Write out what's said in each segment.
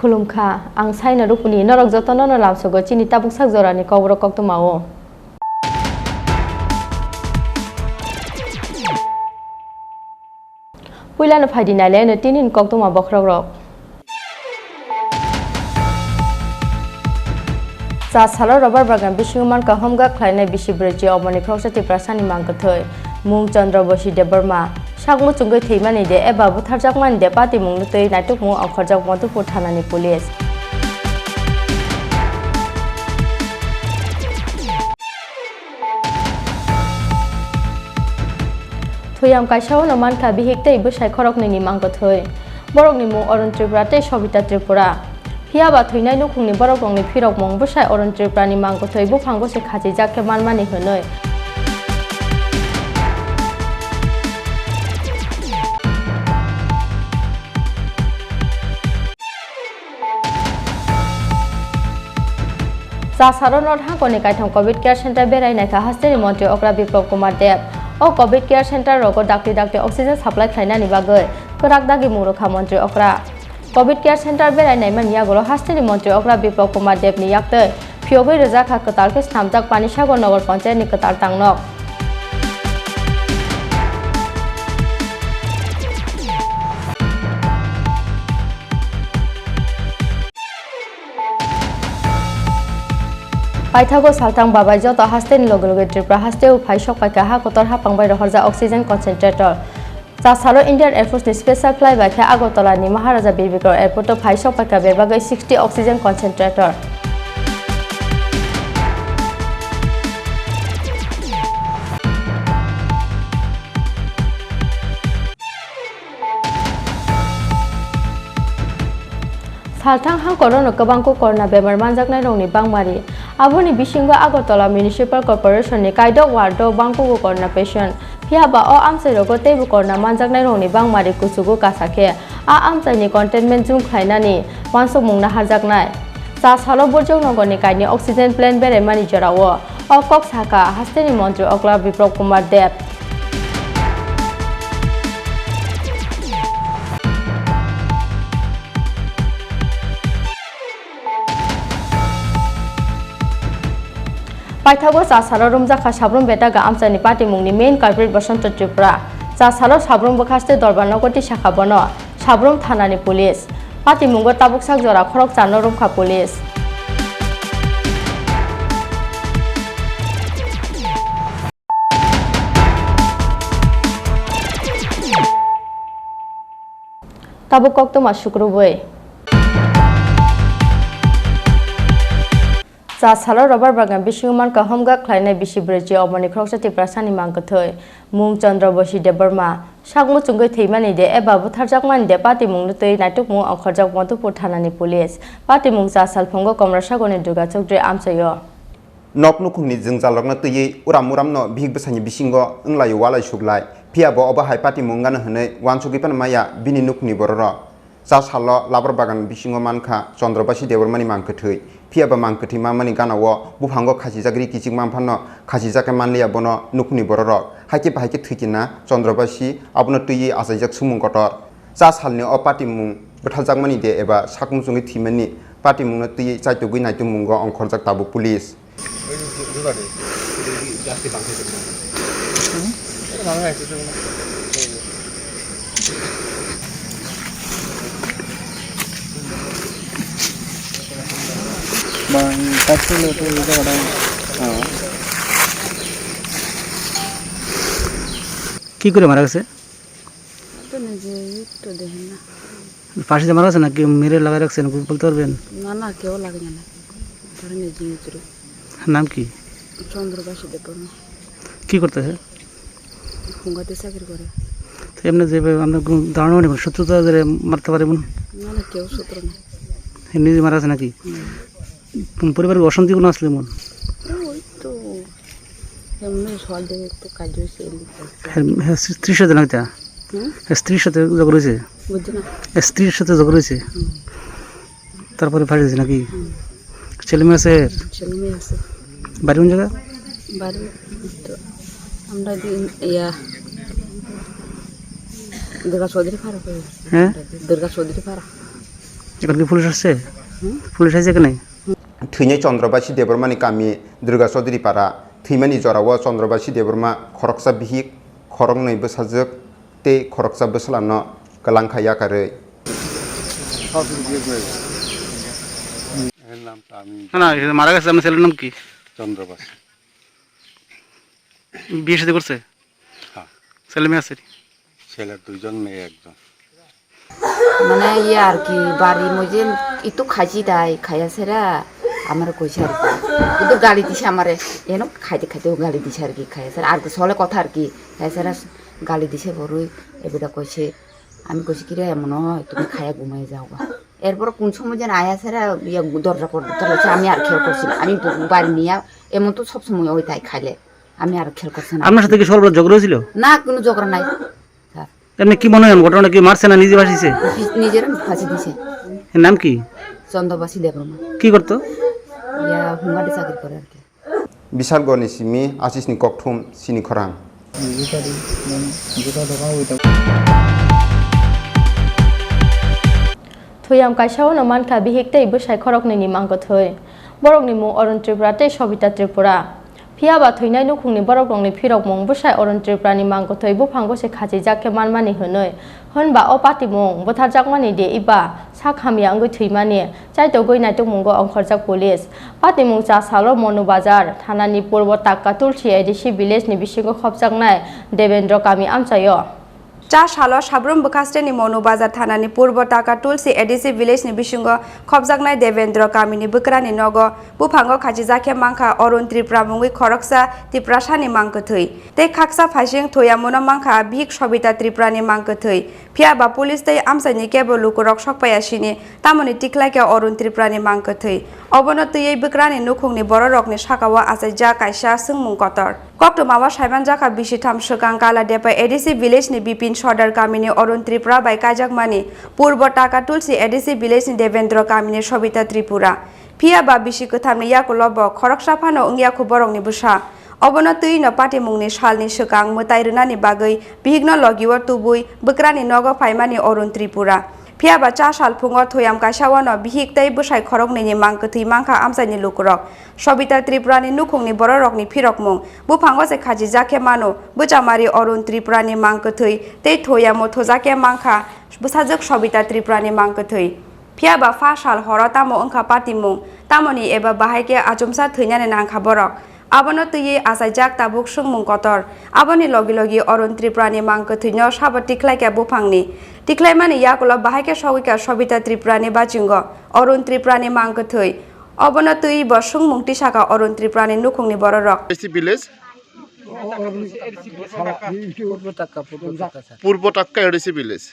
खुलुमखा आं साइना रुपुनि नरक जतन न लामसगो चिनि ताबुक साक जरानि कबर कक्तो माओ पुइलानो फाइदि नाले न तिनिन कक्तो मा बखरक रक सा सालो रबर बागान बिसिमान का हमगा खलायनाय बिसि ब्रैजि अमनि फ्रौसति प्रासानि मांगथै मुं चंद्र बसि देबरमा सागमु चुंगै थैमानि दे एबा बुथारजाकमान दे पाति मुंनु तै नायटुक मु अखरजाक मधुपुर थानानि पुलिस थुयाम काइसाव न मानखा बिहेकतै बसाय खरकनि मांगथै बरकनि मु अरुण त्रिपुरा तै सबिता त्रिपुरा हियाबा थैनाय नुखुंनि बरकनि फिरक मं बसाय अरुण त्रिपुरानि मांगथै बुफांगो से खाजि जाके मानमानि होनै सारो नॉर्थ हाकोनि काइथाम कोविड केयर सेंटर बेरायनायखा हास्टेनि मंत्री अक्रा विप्लव कुमार देव ओ कोविड केयर सेंटर रोगो डाक्टी ऑक्सीजन सप्लाई खायनानि बागै कोराक दागि मुरुखा मंत्री अक्रा कोविड केयर सेंटर बेरायनाय मानिया गलो हास्टेनि मंत्री अक्रा विप्लव कुमार देवनि याक्तै फियोबै रोजाखा कतालके स्नामजाक पानिसागर नगर पंचायतनि कताल तांनक पाइथागो सालतां बाबाय जत हास्टेनि लगे लगे त्रिपुरा हास्टे उफाय सकपायका हा कतर हा पांबाय रहरजा ऑक्सीजन कन्सेंट्रेटर चासालो इंडियन एयरफोर्सनि स्पेशल फ्लाइबाय आगरतलानि महाराजा बिरबिक्रम एयरपोर्ट फाय सकपायका बेबागै 60 ऑक्सीजन कन्सेंट्रेटर सालथां हांकरनो गोबांखौ कोरोना बेमार मानजाकनाय रंनि बांमारि आबोनि बिसिंगो आगरतला म्युनिसिपल कर्पोरेशननि काइदक वार्डो बांकुगो कोरोना पेशेंट फियाबा अ आमसाइरगो तेबु कोरोना मानजाकनाय रंनि बांमारि कुसुगो कासाखे आ आमसाइनि कन्टेनमेन्ट जुम खायनानि मानसो मुंना हारजाकनाय सा सालो बुरजौ नगरनि काइनि ऑक्सीजन प्लेन बेरायमानि जरावो अ कक साका हास्टेनि मंत्री अक्ला विप्लव कुमार देव पाइथागो चासालो रुमजाखा साब्रुम बेटागा आमसानि पार्टी मुंनि मेन कार्पोरेट बसंत त्रिपुरा चासालो साब्रुम बखास्ते दरबार नगरति शाखा बनो साब्रुम थानानि पुलिस पार्टी मुंगो ताबुक साक जरा खरक चानो रुमखा पुलिस ताबुक कक्तमा शुक्रबै चासालो रबर बागान बिसिमान का हमगा खलायनाय बिसि ब्रैजि अमनि फ्रौसति प्रासानि मांगथै मुं चंद्र बसि देबरमा सागमु चुंगै थैमानि दे एबा बुथारजाकमान दे पाति मुंनु तै नायटुक मु अखरजाक मधुपुर थानानि पुलिस पाति मुं चासाल फंगो कमरासागनि दुर्गा चौधरी आमसायो नकनुखुंनि जोंजालगना तैयै उराम उरामनो भिग बसानि बिसिंगो ओंलाय वालाय सुगलाय फियाबो अबाहाय पाति मुंगानो हनै वानसुगिपान माया बिनि नुखुनि बरर चासालो लाबर बागान बिसिंगो मानखा चंद्रबासि देबरमानि मांगथै फियाबा मांगथै मामानि गानावो बुफांगो खासिजाग्रि किचिक मांफानो खासिजाके मानलिया बनो नुखुनि बरर हाइके बाहाइके थैकिना चंद्रबासि आबनो तैयै आसाइजाक सुमुं गटर चासालनि अ पाति मुं बथालजाकमानि दे एबा साकुंजुंगै थैमानि पाति मुंनो तैयै चाइतुगै नायतु मुंगो अंखरजाक ताबु पुलिस কি করে মারা গেছে? ফাঁসিতে মারা গেছে না কেউ মেরে লাগাই রাখছেন বলতে পারবেন? না কেউ লাগে না ধরে নিজে নিজের নাম কি? চন্দ্রবাসী দেববর্মা। কি করতেছে? হুঙ্গাতে চাকরি করে। তো এমনি যে আপনার ধারণা নেবেন শত্রুতা মারতে পারে মন? না কেউ সূত্র না। নিজে মারা গেছে নাকি? পরিবারের অশান্তি কোনো আসলে মন? ওই তো এমনি সল দেবে একটু কাজ হয়েছে। স্ত্রীর সাথে না এটা? স্ত্রীর সাথে যোগ রয়েছে? বুঝছি না। স্ত্রীর সাথে যোগ রয়েছে তারপরে ফাঁসি দিয়েছে নাকি? ছেলে মেয়ে আছে? ছেলে মেয়ে আছে। বাড়ি কোন জায়গা? বাড়ি তো আমরা ইয়া দুর্গা চৌধুরী পাড়া। হ্যাঁ দুর্গা চৌধুরী পাড়া। এখানে কি পুলিশ আসছে? পুলিশ আসছে এখানে? थैनाय चंद्रबासी देबरमानि गामि दुर्गा चौधरी पारा थैमानि जराव चंद्रबासी देबरमा खरकसा बिहिक खरंनै बोसाजोक ते खरकसा बोसलानो गलांखाया कारै না না মারা গেছে আপনার ছেলের নাম কি? চন্দ্রবাসী। বিয়ে সাথে করছে? হ্যাঁ। ছেলে মেয়ে আছে? ছেলের 2 জন মেয়ে 1 জন। মানে ইয়ে আর কি বাড়ির মধ্যে একটু খাইছি তাই খাইয়া সেরা আমার কইছে আর কি কিন্তু গালি দিছে আমারে এনো খাইতে খাইতেও গালি দিছে আর কি খাইয়া স্যার আর সলে কথা আর কি খাইয়া স্যার গালি দিছে বড়ই এবেটা কইছে আমি কইছি কি রে এমন হয় তুমি খাইয়া ঘুমাই যাও গা এরপর কোন সময় যেন আয়া স্যার ইয়া দরজা করতে তাহলে আমি আর খেয়াল করছি না আমি বাড়ি নিয়ে এমন তো সবসময় ওই তাই খাইলে আমি আর খেয়াল করছি না। আপনার সাথে কি সর্বদা ঝগড়া হয়েছিল? না কোনো ঝগড়া নাই স্যার। এমনি কি মনে হয় ঘটনা কি মারছে না নিজে ফাঁসিছে? নিজের ফাঁসি দিছে। এর নাম কি? চন্দ্রবাসী দেববর্মা। কি করতো? ইয়া হুঙ্গাতে চাকরি করে আর কি। बिशालगढ़नि सिमी आशिषनि ककथुम चिनी खरां थुयाम काइसाव न मानखा बिहिकते बसाय खरकनि मांगो थै बरकनि मु अरुण त्रिपुरा ते सबिता त्रिपुरा फियाबा थैनाय नुखुंनि बरकनि फिरक मं बसाय अरुण त्रिपुरानि मांगो थै बुफांगो से खाजि जाके मानमानि हनै होनबा अ पाति मं बोथार जाकमानि दे इबा साखामिया अंगै थैमानि चाइतो गयनाय तुमुंगो अंखरजाक पुलिस पाति मं चासालो मनु बाजार थानानि पूर्व टाक्का तुलसी एडिसि विलेजनि बिसिंगो खबजाकनाय देवेन्द्र कामी आमचायो चा सालो साब्रुम बखास्टेनि मनु बाजार थानानि पूर्व टाका तुलसी एडिसि विलेजनि बिसिंगो खबजाकनाय देवेन्द्र कामिनि बोक्रानि नगो बुफांगो खाजि जाखे मांखा अरुण त्रिपुरा मुंगै खरकसा त्रिपुरासानि मांगो थै ते खाकसा फाइसिं थयामुनो मांखा भिक सबिता त्रिपुरानि मांगो थै फियाबा पुलिस तै आमसानि केबो लुकुरक सकपायासिनि तामनि टिक्लाके अरुण त्रिपुरानि मांगो थै अबनो तैयै बोक्रानि नुखुंनि बर रकनि साकावा आसाय जा कायसा सोंमुं कतर कक्टमावा साइमान जाखा बिसिथाम सोकां काला देपा एडिसि विलेजनि बिपिन सदर कामिनि अरुण त्रिपुरा बाय काजाकमानि पूर्व टाका तुलसी एडिसि विलेजनि देवेन्द्र कामिनि सबिता त्रिपुरा फियाबा बिसि गोथामनि याको लब खरकसा फानो ओंयाखो बरंनि बुसा अबनो तैनो पाति मुंनि सालनि सोकां मोतायरोनानि बागै बिहिगनो लगिवर तुबुय बोक्रानि नग फाइमानि अरुण त्रिपुरा फियाबा चा साल फुङाव थयाम काइसावनो बिहिगतै बसाय खरकनि मांगो थै मांखा आमसायनि लुकुरक सबिता त्रिपुरानि नुखुंनि बर रकनि फिरक मुं बुफांगो से खाजि जाखे मानो बोचामारि अरुण त्रिपुरानि मांगो थै तै थयामो थजाके मांखा बोसाजोक सबिता त्रिपुरानि मांगो थै फियाबा फा साल हर तामो ओंखा पाति मुं तामनि एबा बाहायके आजमसा थैनानि नांखा बरक आबनो तैयै आसाय जाक ताबुक सोंमुं कतर आबनि लगी लगी अरुण त्रिपुरानि मांगो थैनो साबो टिक्लायके बुफांनि टिक्लायमानि याकुलो बाहायके सगैका सबिता त्रिपुरानि बाजिंगो अरुण त्रिपुरानि मांगो थै अबनो तै बसुंमुं टिसाका अरुण त्रिपुरानि नुखुंनि बर रक विलेज पूर्व टाक्का एडिसि विलेज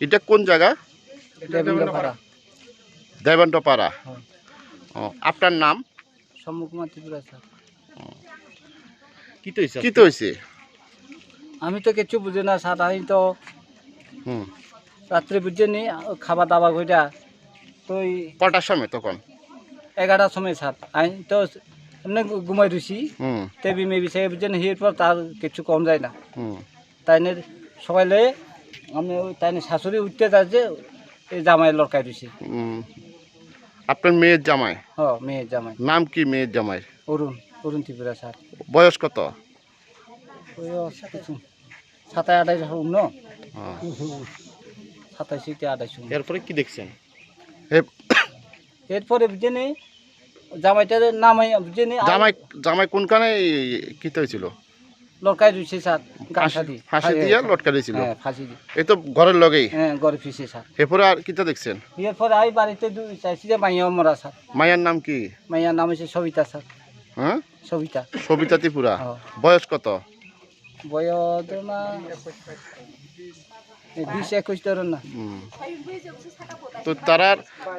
এটা কোন জায়গা? দেবেন্দ্র পাড়া। আপনার নাম? সম্মুখমা ত্রিপুরা স্যার। কি তো হইছে? আমি তো কিছু বুঝি না স্যার আমি তো রাত্রে বুঝিনি খাবার দাবার কইটা তো কটার সময় তখন? 11টার সময় স্যার আমি তো এমনি ঘুমাই রয়েছি টেবি মেবি সে বুঝিনি এরপর তার কিছু কম যায় না তাই নিয়ে সকালে আমি তাই নিয়ে শাশুড়ি উঠতে যাচ্ছে এই জামাই লড়কাই রয়েছি। আপনার মেয়ের জামাই? হ্যাঁ মেয়ের জামাই। নাম কি মেয়ের জামাই? অরুণ ত্রিপুরা স্যার। বয়স কত? বয়স কিছু 27-28 হোক ন 27 থেকে 28। এরপরে কি দেখছেন? এরপরে বুঝিনি জামাইটার নামাই বুঝিনি জামাই জামাই কোনখানে কিতে হয়েছিল? লড়কাই রয়েছে স্যার গাছা দি ফাঁসি দিয়ে লটকা দিয়েছিল। হ্যাঁ ফাঁসি দি এই তো ঘরের লগেই। হ্যাঁ গড়ে ফিসে স্যার। এরপরে আর কিতা দেখছেন? এরপরে আই বাড়িতে চাইছি যে মাইয়া মরা স্যার। মায়ের নাম কি? মাইয়ার নাম হচ্ছে সবিতা স্যার। হ্যাঁ, সবিতা। সবিতা ত্রিপুরা। হ্যাঁ। বয়স কত? বয়স না 20-21 ধরেন না। তো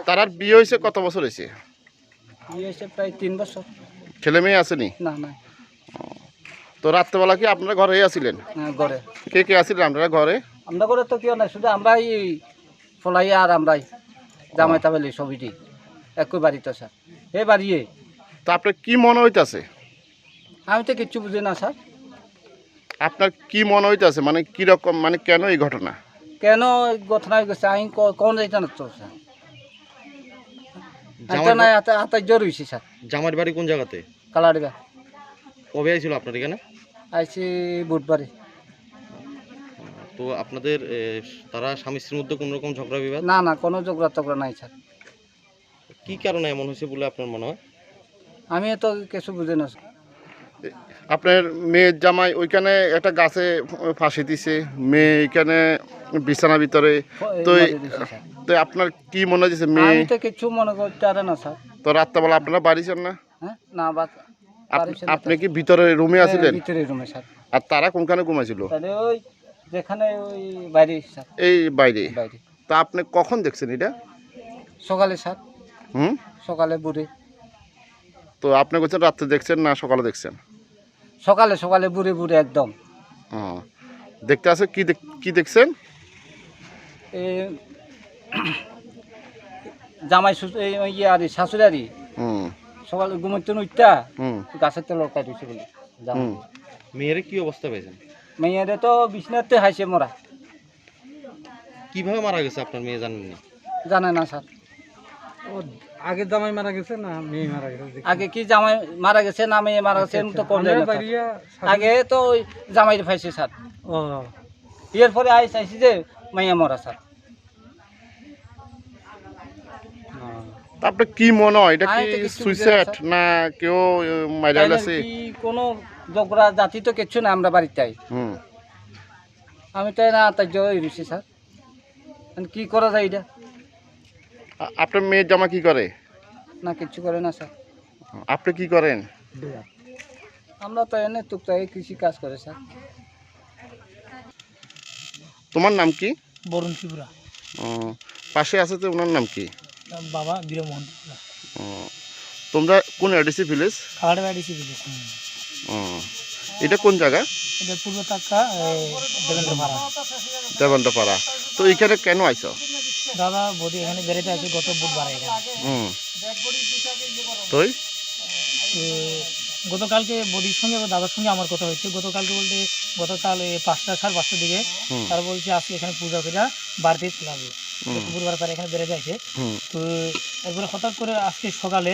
তারার বিয়ে হয়েছে কত বছর হয়েছে? বিয়ে হয়েছে প্রায় 3 বছর। ছেলে মেয়ে আসেনি? না না তো রাত্রেবেলা কি আপনারা ঘরে আসিলেন? গড়ে কে কে আসিলেন আপনারা ঘরে? আমরা করে তো কেউ নাই, শুধু আমরাই ফলাই আর আমরাই জামাই তাবেলি সবিটি একই বাড়িতে স্যার। এ বাড়িয়ে তো আপনার কি মনে হইতাছে? আমি তো কিচ্ছু বুঝি না স্যার। আপনার কি মনে হইতাছে, মানে কিরকম, মানে কেন এই ঘটনা? কেন ঘটনা হয়ে গেছে আমি কোন যাইতে না তো স্যার। এটা নাই হাতে জ্বর হয়েছে স্যার। জামার বাড়ি কোন জায়গাতে? কালাডিগা। কবে আইছিল আপনার এখানে? আইছি বুধবারে। তো আপনাদের তারা স্বামী স্ত্রীর মধ্যে কোনো রকম ঝগড়া বিবাদ? না না কোনো ঝগড়া টগড়া নাই স্যার। কি কারণে এমন হয়েছে বলে আপনার মনে হয়? আমি তো কিছু বুঝি না স্যার। আপনার মেয়ের জামাই ওইখানে একটা গাছে ফাঁসি দিছে, মেয়ে এখানে বিছানার ভিতরে। তো তো আপনার কি মনে হচ্ছে মেয়ে? আমি তো কিছু মনে করতে পারে না স্যার। তো রাত্রেবেলা আপনারা বাড়ি যান না? হ্যাঁ না বাদ আপনি কি ভিতরে রুমে আছিলেন? ভিতরে রুমে স্যার। আর তারা কোনখানে ঘুমাইছিল? তাহলে ওই যেখানে ওই বাইরে স্যার। এই বাইরে। বাইরে। তা আপনি কখন দেখছেন এটা? সকালে স্যার। সকালে বুড়ে। তো আপনি বলছেন রাত্রে দেখছেন না সকালে দেখছেন? সকালে সকালে বুড়ে বুড়ে একদম। দেখতে আছে কি দেখছেন? জামাই ইয়ে আর শাশুড়ি সকালে ঘুমাইতে উঠতা গাছের তো লড়কাই দিয়েছে বলে। মেয়ের কি অবস্থা পেয়েছেন? মেয়েরে তো বিছনাতে হাসে মরা। কিভাবে মারা গেছে আপনার মেয়ে জানেন না? জানে না স্যার। আগে জামাই মারা গেছে না মেয়ে মারা গেছে? আগে কি জামাই মারা গেছে না মেয়ে মারা গেছে তো কোন যায় না স্যার। আগে তো ওই জামাই ফাইছে স্যার। ও এরপরে আই চাইছি যে মাইয়া মরা স্যার। আপনার কি মনে হয় এটা কি আমি তো কিছু বুঝি না, সুইসাইড স্যার। না কেউ মারা তাইলে গেছে? কি কোনো ঝগড়া জাতি তো কিছু না আমরা বাড়িতে। আমি তাই না তাই জয় রয়েছি স্যার। কি করা যায় এটা? আপনার মেয়ের জামা কি করে? না কিছু করে না স্যার। আপনি কি করেন? আমরা তো এনে টুকটাক কৃষি কাজ করে স্যার। তোমার নাম কি? বরুণ ত্রিপুরা। পাশে আছে তো, ওনার নাম কি? বাবা বীরমোহন ত্রিপুরা। তোমরা কোন ADC village? Kaladiga DC village. এটা কোন জায়গা? এটা পূর্ব তাক্কা দেবেন্দ্রপাড়া। দেবেন্দ্রপাড়া। তো এখানে কেন আইছো? দাদা বৌদি এখানে বেড়াতে আছে গত বুধবার এখানে। তো গতকালকে বৌদির সঙ্গে বা দাদার সঙ্গে আমার কথা হয়েছে। গতকালকে বলতে গতকাল 5:30 দিকে তারা বলছে আজকে এখানে পূজা করে বাড়িতে চলে আসবে। বুধবার পরে এখানে বেড়ে যাচ্ছে। তো এরপরে হঠাৎ করে আজকে সকালে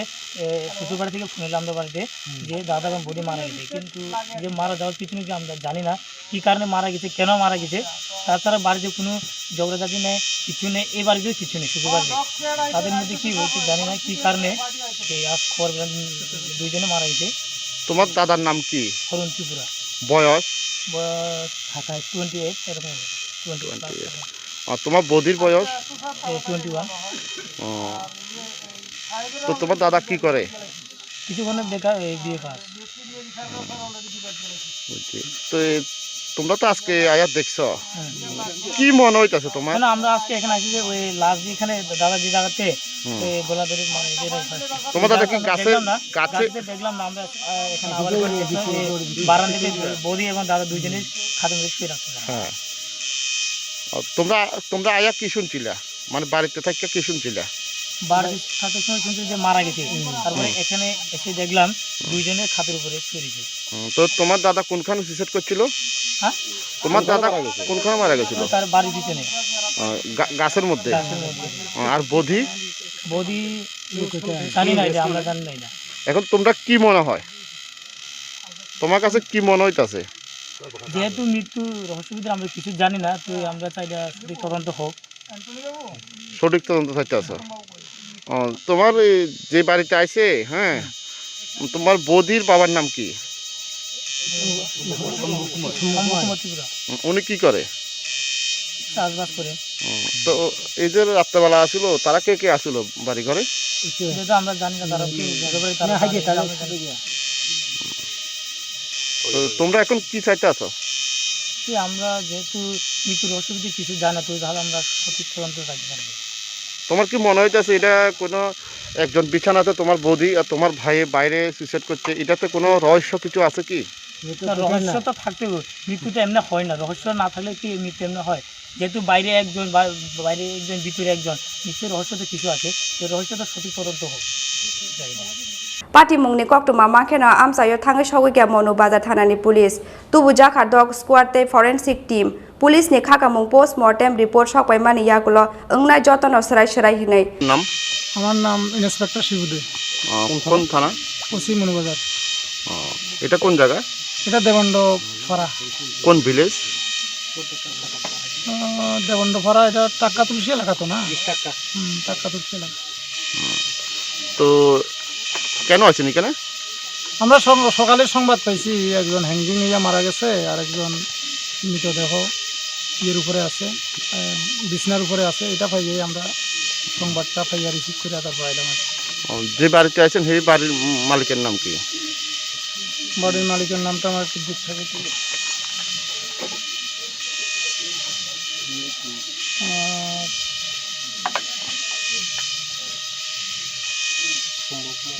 শ্বশুরবাড়ি থেকে ফোন এলাম আমাদের বাড়িতে যে দাদা এবং বৌদি মারা গেছে। কিন্তু যে মারা যাওয়ার পিছনে যে আমরা জানি না কী কারণে মারা গেছে, কেন মারা গেছে। তাছাড়া বাড়িতে কোনো ঝগড়াঝাটি নেই, কিছু নেই। এই বাড়িতেও কিছু নেই, শ্বশুরবাড়িতে তাদের মধ্যে কী হয়েছে জানি না কী কারণে আজ খবর দুইজনে মারা গেছে। তোমার দাদার নাম কি? খরং ত্রিপুরা। বয়স? বয়স 28 এরকম। 28। আর তোমার বৌদির বয়স? 21। তো তোমার দাদা কি করে? কিছুক্ষণের বেকার, বিয়ে পাস। তো তোমরা তো আজকে আয়াত দেখছো, কি মনে হইতাছে তোমার? না আমরা আজকে এখানে আসি যে ওই লাস্ট যেখানে দাদা যে জায়গাতে গোলা ধরে মানে তোমার দাদা কি গাছে দেখলাম না আমরা এখানে আবার বারান্দাতে বৌদি এবং দাদা দুইজনে খাতে মধ্যে শুয়ে রাখছে। হ্যাঁ, তোমরা আয়া কি শুনছিলা, মানে বাড়িতে থাকি কি শুনছিলা? বাড়িতে থাকার সময় শুনছি যে মারা গেছে। তারপরে এখানে এসে দেখলাম দুইজনে খাতের উপরে শুয়ে রয়েছে। তো তোমার দাদা কোনখানে সুইসাইড করছিল? হ্যাঁ, তোমার দাদা কোনখানে মারা গেছিল? তার বাড়ির পিছনে গাছের মধ্যে। আর বৌদি? বৌদি জানি না, এটা আমরা জানি না। এখন তোমরা কি মনে হয়, তোমার কাছে কি মনে হইতাছে? যেহেতু মৃত্যু রহস্যবিদ আমরা কিছু জানি না, তো আমরা চাইলে সঠিক তদন্ত হোক। সঠিক তদন্ত চাইতে আছো? ও, তোমার এই যে বাড়িতে আইছে, হ্যাঁ, তোমার বৌদির বাবার নাম কি? ত্রিপুরা উনি কি করে? চাষবাস করে। তো এই যে রাত্রেবেলা আসলো, তারা কে কে আসলো বাড়ি ঘরে? এটা তো আমরা জানি না তারা কি একেবারে তারা আমরা জানি না। তো তোমরা এখন কি চাইতে আছো? কি আমরা যেহেতু মৃত্যুর অসুবিধা কিছু জানা তো তাহলে আমরা সঠিক তদন্ত রাখতে পারবো। তোমার কি মনে হইতেছে এটা কোনো একজন বিছানাতে তোমার বৌদি আর তোমার ভাই বাইরে সুইসাইড করছে, এটাতে কোনো রহস্য কিছু আছে কি? না, রহস্য তো থাকতে হবে, মৃত্যুটা এমনি হয় না, রহস্য না থাকলে কি মৃত্যু এমনি হয়? যেহেতু বাইরে একজন বাইরে একজন ভিতরে একজন, নিশ্চয়ই রহস্য তো কিছু আছে, তো রহস্যটা সঠিক তদন্ত হোক। পার্টি মুংনি কক্টুমা মাখেনা আমসাयो थाङै सौगैया मनु बाजार थानानि पुलिस तुबु जाखा डग स्क्वाड ते फरेन्सिक टीम पुलिस नि खाकामुं पोस्टमर्टेम रिपोर्ट सकबायमानि यागुलो ओंनाय जतन सराय सराय हिनै নাম? আমার নাম ইন্সপেক্টর শিবুদে, কোন থানা? পশ্চিম মনুবাজার। এটা কোন জায়গা? এটা দেবন্ড পাড়া। কোন ভিলেজ? দেবন্ড পাড়া, এটা টাক্কা তুলসী এলাকা তো না? টাক্কা তুলসী এলাকা। তো কেন আছেন এখানে? আমরা সকালে সংবাদ পাইছি একজন হ্যাঙ্গিং হইয়া মারা গেছে, আর একজন মৃতদেহ ইয়ের উপরে আছে, বিছনার উপরে আছে। এটা পাইয়াই আমরা সংবাদটা পাইয়া রিসিভ করে তারপর আইলাম। যে বাড়িতে আছেন সেই বাড়ির মালিকের নাম কি? বাড়ির মালিকের নামটা আমার একটু দুঃখ থাকে।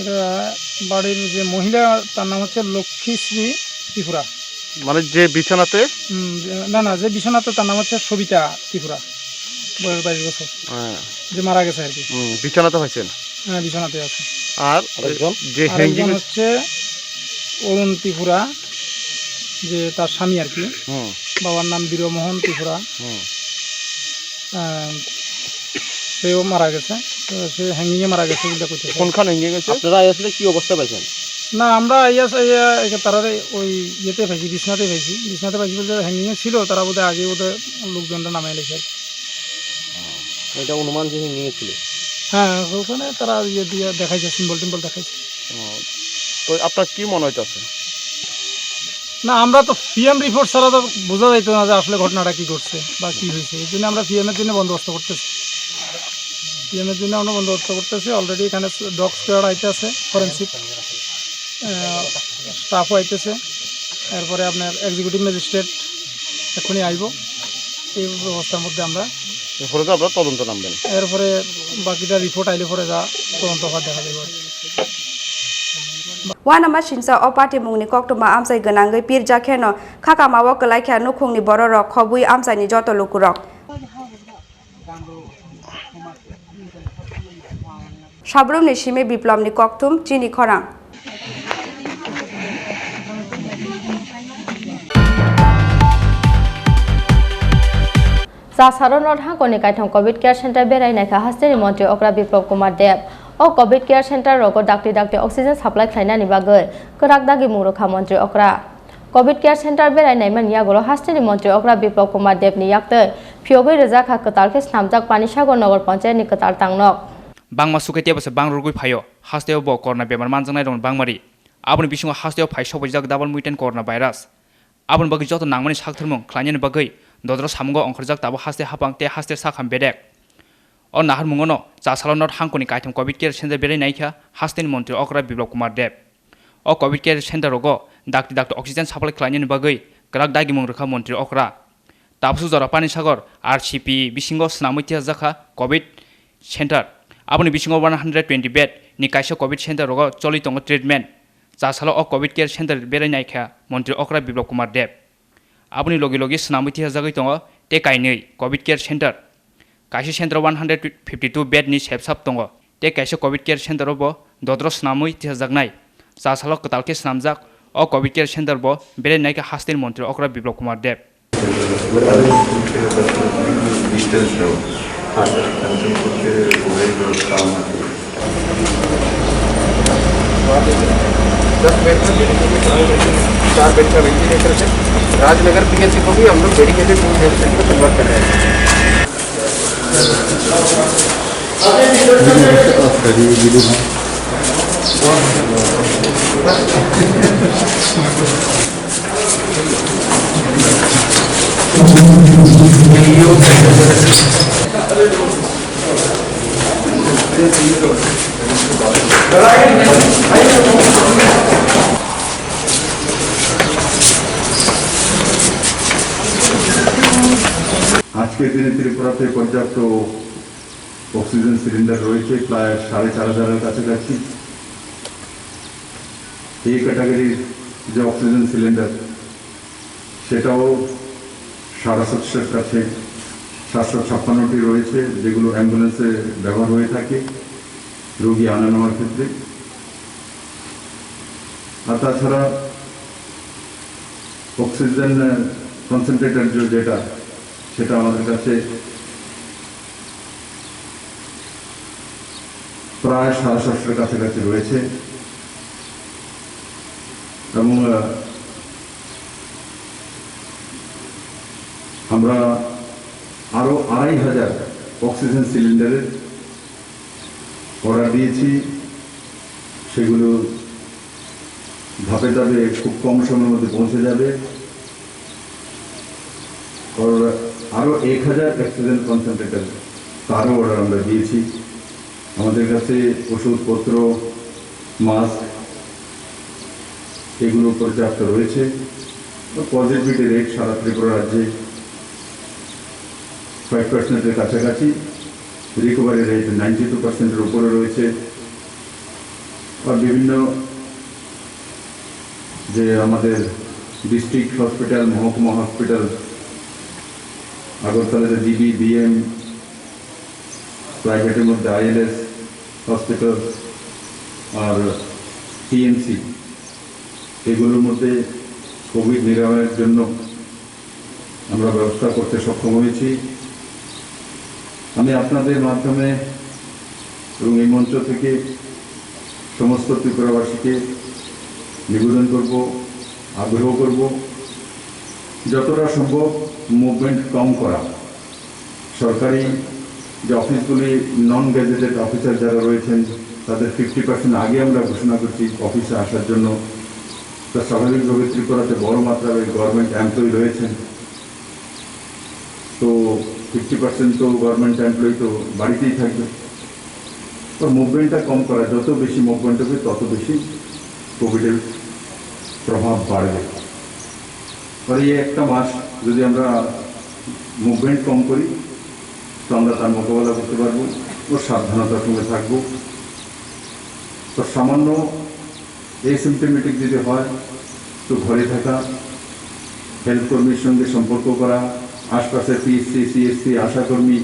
এটা বাড়ির যে মহিলা তার নাম হচ্ছে লক্ষ্মীশ্রী ত্রিপুরা। মানে যে বিছানাতে? না, যে বিছানাতে তার নাম হচ্ছে সবিতা ত্রিপুরা, বয়স 22 বছর, যে মারা গেছে আর কি। বিছানাতে হয়েছেন? হ্যাঁ, বিছানাতে আছে। আর যে হ্যাঙ্গিং হচ্ছে অরুণ ত্রিপুরা, যে তার স্বামী আর কি। বাবার নাম বীরমোহন ত্রিপুরা, সেও মারা গেছে। তো সে হ্যাঙ্গিংয়ে মারা গেছে বলে কইতেছে। কোনখানে হ্যাঙ্গিং গেছে? আপনারা আসলে কি অবস্থা পাইছেন? না, আমরা তারা ওই ইয়েতে পাইছি, বিছনাতে পাইছি বলতে হ্যাঙ্গিংয়ে ছিল। তারা বোধহয় আগে বোধহয় লোকজনটা নামে এলেছে। এটা অনুমান যে নিয়েছিল? হ্যাঁ, ওখানে তারা ইয়ে দিয়ে দেখাইছে, সিম্বল টিম্বল দেখাইছে। তো আপনার কি মনে হইতেছে? না, আমরা তো পিএম রিপোর্ট ছাড়া তো বোঝা যাইতো না যে আসলে ঘটনাটা কি ঘটছে বা কি হয়েছে। এই জন্য আমরা পিএমের জন্য বন্দোবস্ত করতেছি। অলরেডি এখানে ডগ স্কোয়াড আইতেছে, ফরেন্সিক স্টাফও আইতেছে। এরপরে আপনার এক্সিকিউটিভ ম্যাজিস্ট্রেট এখনই আইব। এই ব্যবস্থার মধ্যে আমরা তদন্ত নামবেন। এরপরে বাকিটা রিপোর্ট আইলে পরে যা তদন্ত হওয়ার দেখা যাবে। वानामा सिनसा अ पार्टी मुंगनि कक्टुमा आमसाय गोनांगै पिर जाखेनो खाकामाव कलाइख्या नुखुंनि बर' रक खबुइ आमसायनि जत लुकुरक साब्रुमनि सिमे बिप्लबनि कक्टुम चिनी खरां जासारनर हांकनि कायथं कोविड केयर सेंटर बेरायनायखा हास्टेनि मंत्री अक्रा बिप्लब कुमार देव ओ कोविड केयर सेंटर रगो डाक्टी ऑक्सीजन सप्लाई खालायनायनि बागै कोराक दागि मुरुखा मंत्री अक्रा कोविड केयर सेंटर बेरायनायमोन यागुलो हास्टेनि मंत्री अक्रा बिप्लब कुमार देवनि याक्तै फियोबै रोजाखा कतालखे स्नामजाक पानीसागर नगर पंचायतनि कताल तांनक बांमा सुखैते बसे बां रुगुइ फायो हास्टेयाव ब करना बेमार मानजांनाय दं बांमारि आबुनि बिसिङाव हास्टेयाव फाय सबैजाक डाबल मुइटेन करना भाइरास आबुनि बागै जत नांमानि साक्थरमुं ख्लायनायनि बागै दद्र सामुंगो अंखरजाक दाबो हास्ते हापां ते हास्ते साखाम बेदेक अ नाहार मुंगनो जासालनर हांकनि कायथम कोविड केयर सेंटर बेरायनायखा हास्तेनि मंत्री अक्रा बिप्लब कुमार देव अ कोविड केयर सेंटर रगो डाक्टी ऑक्सीजन सप्लाई खालायनायनि बागै ग्राक दागि मुंरुखा मंत्री अक्रा ताबसु जरा पानीसागर आरसीपी बिसिङाव स्नामैथिया जाखा कोविड सेंटर आबुनि बिसिङाव 120 बेड नि कायसा कोविड सेंटर रगो चलि दङ ट्रिटमेंट जासालो अ कोविड केयर सेंटर बेरायनायखा मंत्री अक्रा बिप्लब कुमार देव आबुनि लगे लगे स्नामैथिया जागै दङ ते कायनै कोविड केयर सेंटर कायसे सेंटर 152 बेड नि सेबसाब दङ ते कायसे कोविड केयर सेंटर बो दद्र स्नामैथिया जागनाय जासालो कतालके स्नामजाक अ कोविड केयर सेंटर बो बेरायनायखा हास्तेनि मंत्री अक्रा बिप्लब कुमार देव राजनगर पीएचसी को भी हम लोग डेडिकेटेड हेल्थ सेंटर कन्वर्ट कर रहे हैं। আজকের দিনে ত্রিপুরাতে পর্যাপ্ত অক্সিজেন সিলিন্ডার রয়েছে প্রায় 4,500-এর কাছাকাছি। এই ক্যাটাগরির যে অক্সিজেন সিলিন্ডার সেটাও 750-এর কাছে 756টি রয়েছে, যেগুলো অ্যাম্বুলেন্সে ব্যবহার হয়ে থাকে রোগী আনা নেওয়ার ক্ষেত্রে। আর তাছাড়া অক্সিজেন কনসেন্ট্রেটর যেটা সেটা আমাদের কাছে প্রায় 750-এর কাছাকাছি রয়েছে এবং আমরা আরো 2,500 অক্সিজেন সিলিন্ডারের অর্ডার দিয়েছি। সেগুলো ধাপে ধাপে খুব কম সময়ের মধ্যে পৌঁছে যাবে। আরো 1,000 অক্সিজেন কনসেন্ট্রেটর তারও অর্ডার আমরা দিয়েছি। আমাদের কাছে ওষুধপত্র, মাস্ক এগুলো পর্যাপ্ত রয়েছে। পজিটিভিটি রেট সারা ত্রিপুরা রাজ্যে 5%-এর কাছাকাছি, রিকভারি রেট 92%-এর উপরে রয়েছে। আর বিভিন্ন যে আমাদের ডিস্ট্রিক্ট হসপিটাল, মহকুমা হসপিটাল, আগরতলাতে ডিবি, বিএম, প্রাইভেটের মধ্যে ILS হসপিটাল আর TMC, এগুলোর মধ্যে কোভিড নিরাময়ের জন্য আমরা ব্যবস্থা করতে সক্ষম হয়েছি। আমি আপনাদের মাধ্যমে এবং এই মঞ্চ থেকে সমস্ত ত্রিপুরাবাসীকে নিবেদন করব, আগ্রহ করব, যতটা সম্ভব মুভমেন্ট কম করা। সরকারি যে অফিসগুলি নন গ্যাজেটেড অফিসার যারা রয়েছেন তাদের 50% আগে আমরা ঘোষণা করছি অফিসে আসার জন্য। তা স্বাভাবিকভাবে ত্রিপুরাতে বড় মাত্রায় গভর্নমেন্ট এমপ্লয়ি রয়েছেন, তো 50% তো গভর্নমেন্ট এমপ্লয়ি তো বাড়িতেই থাকবে। তো মুভমেন্টটা কম করা, যত বেশি মুভমেন্ট হবে তত বেশি কোভিডের প্রভাব বাড়বে। আর এই একটা মাস যদি আমরা মুভমেন্ট কম করি তো আমরা তার মোকাবেলা করতে পারবো ও সাবধানতার সঙ্গে থাকবো। তো সামান্য এসিমপ্টমেটিক যদি হয় তো ঘরে থাকা, হেলথ কর্মীর সঙ্গে সম্পর্ক করা, আশপাশের PSC, CSC, আশাকর্মী,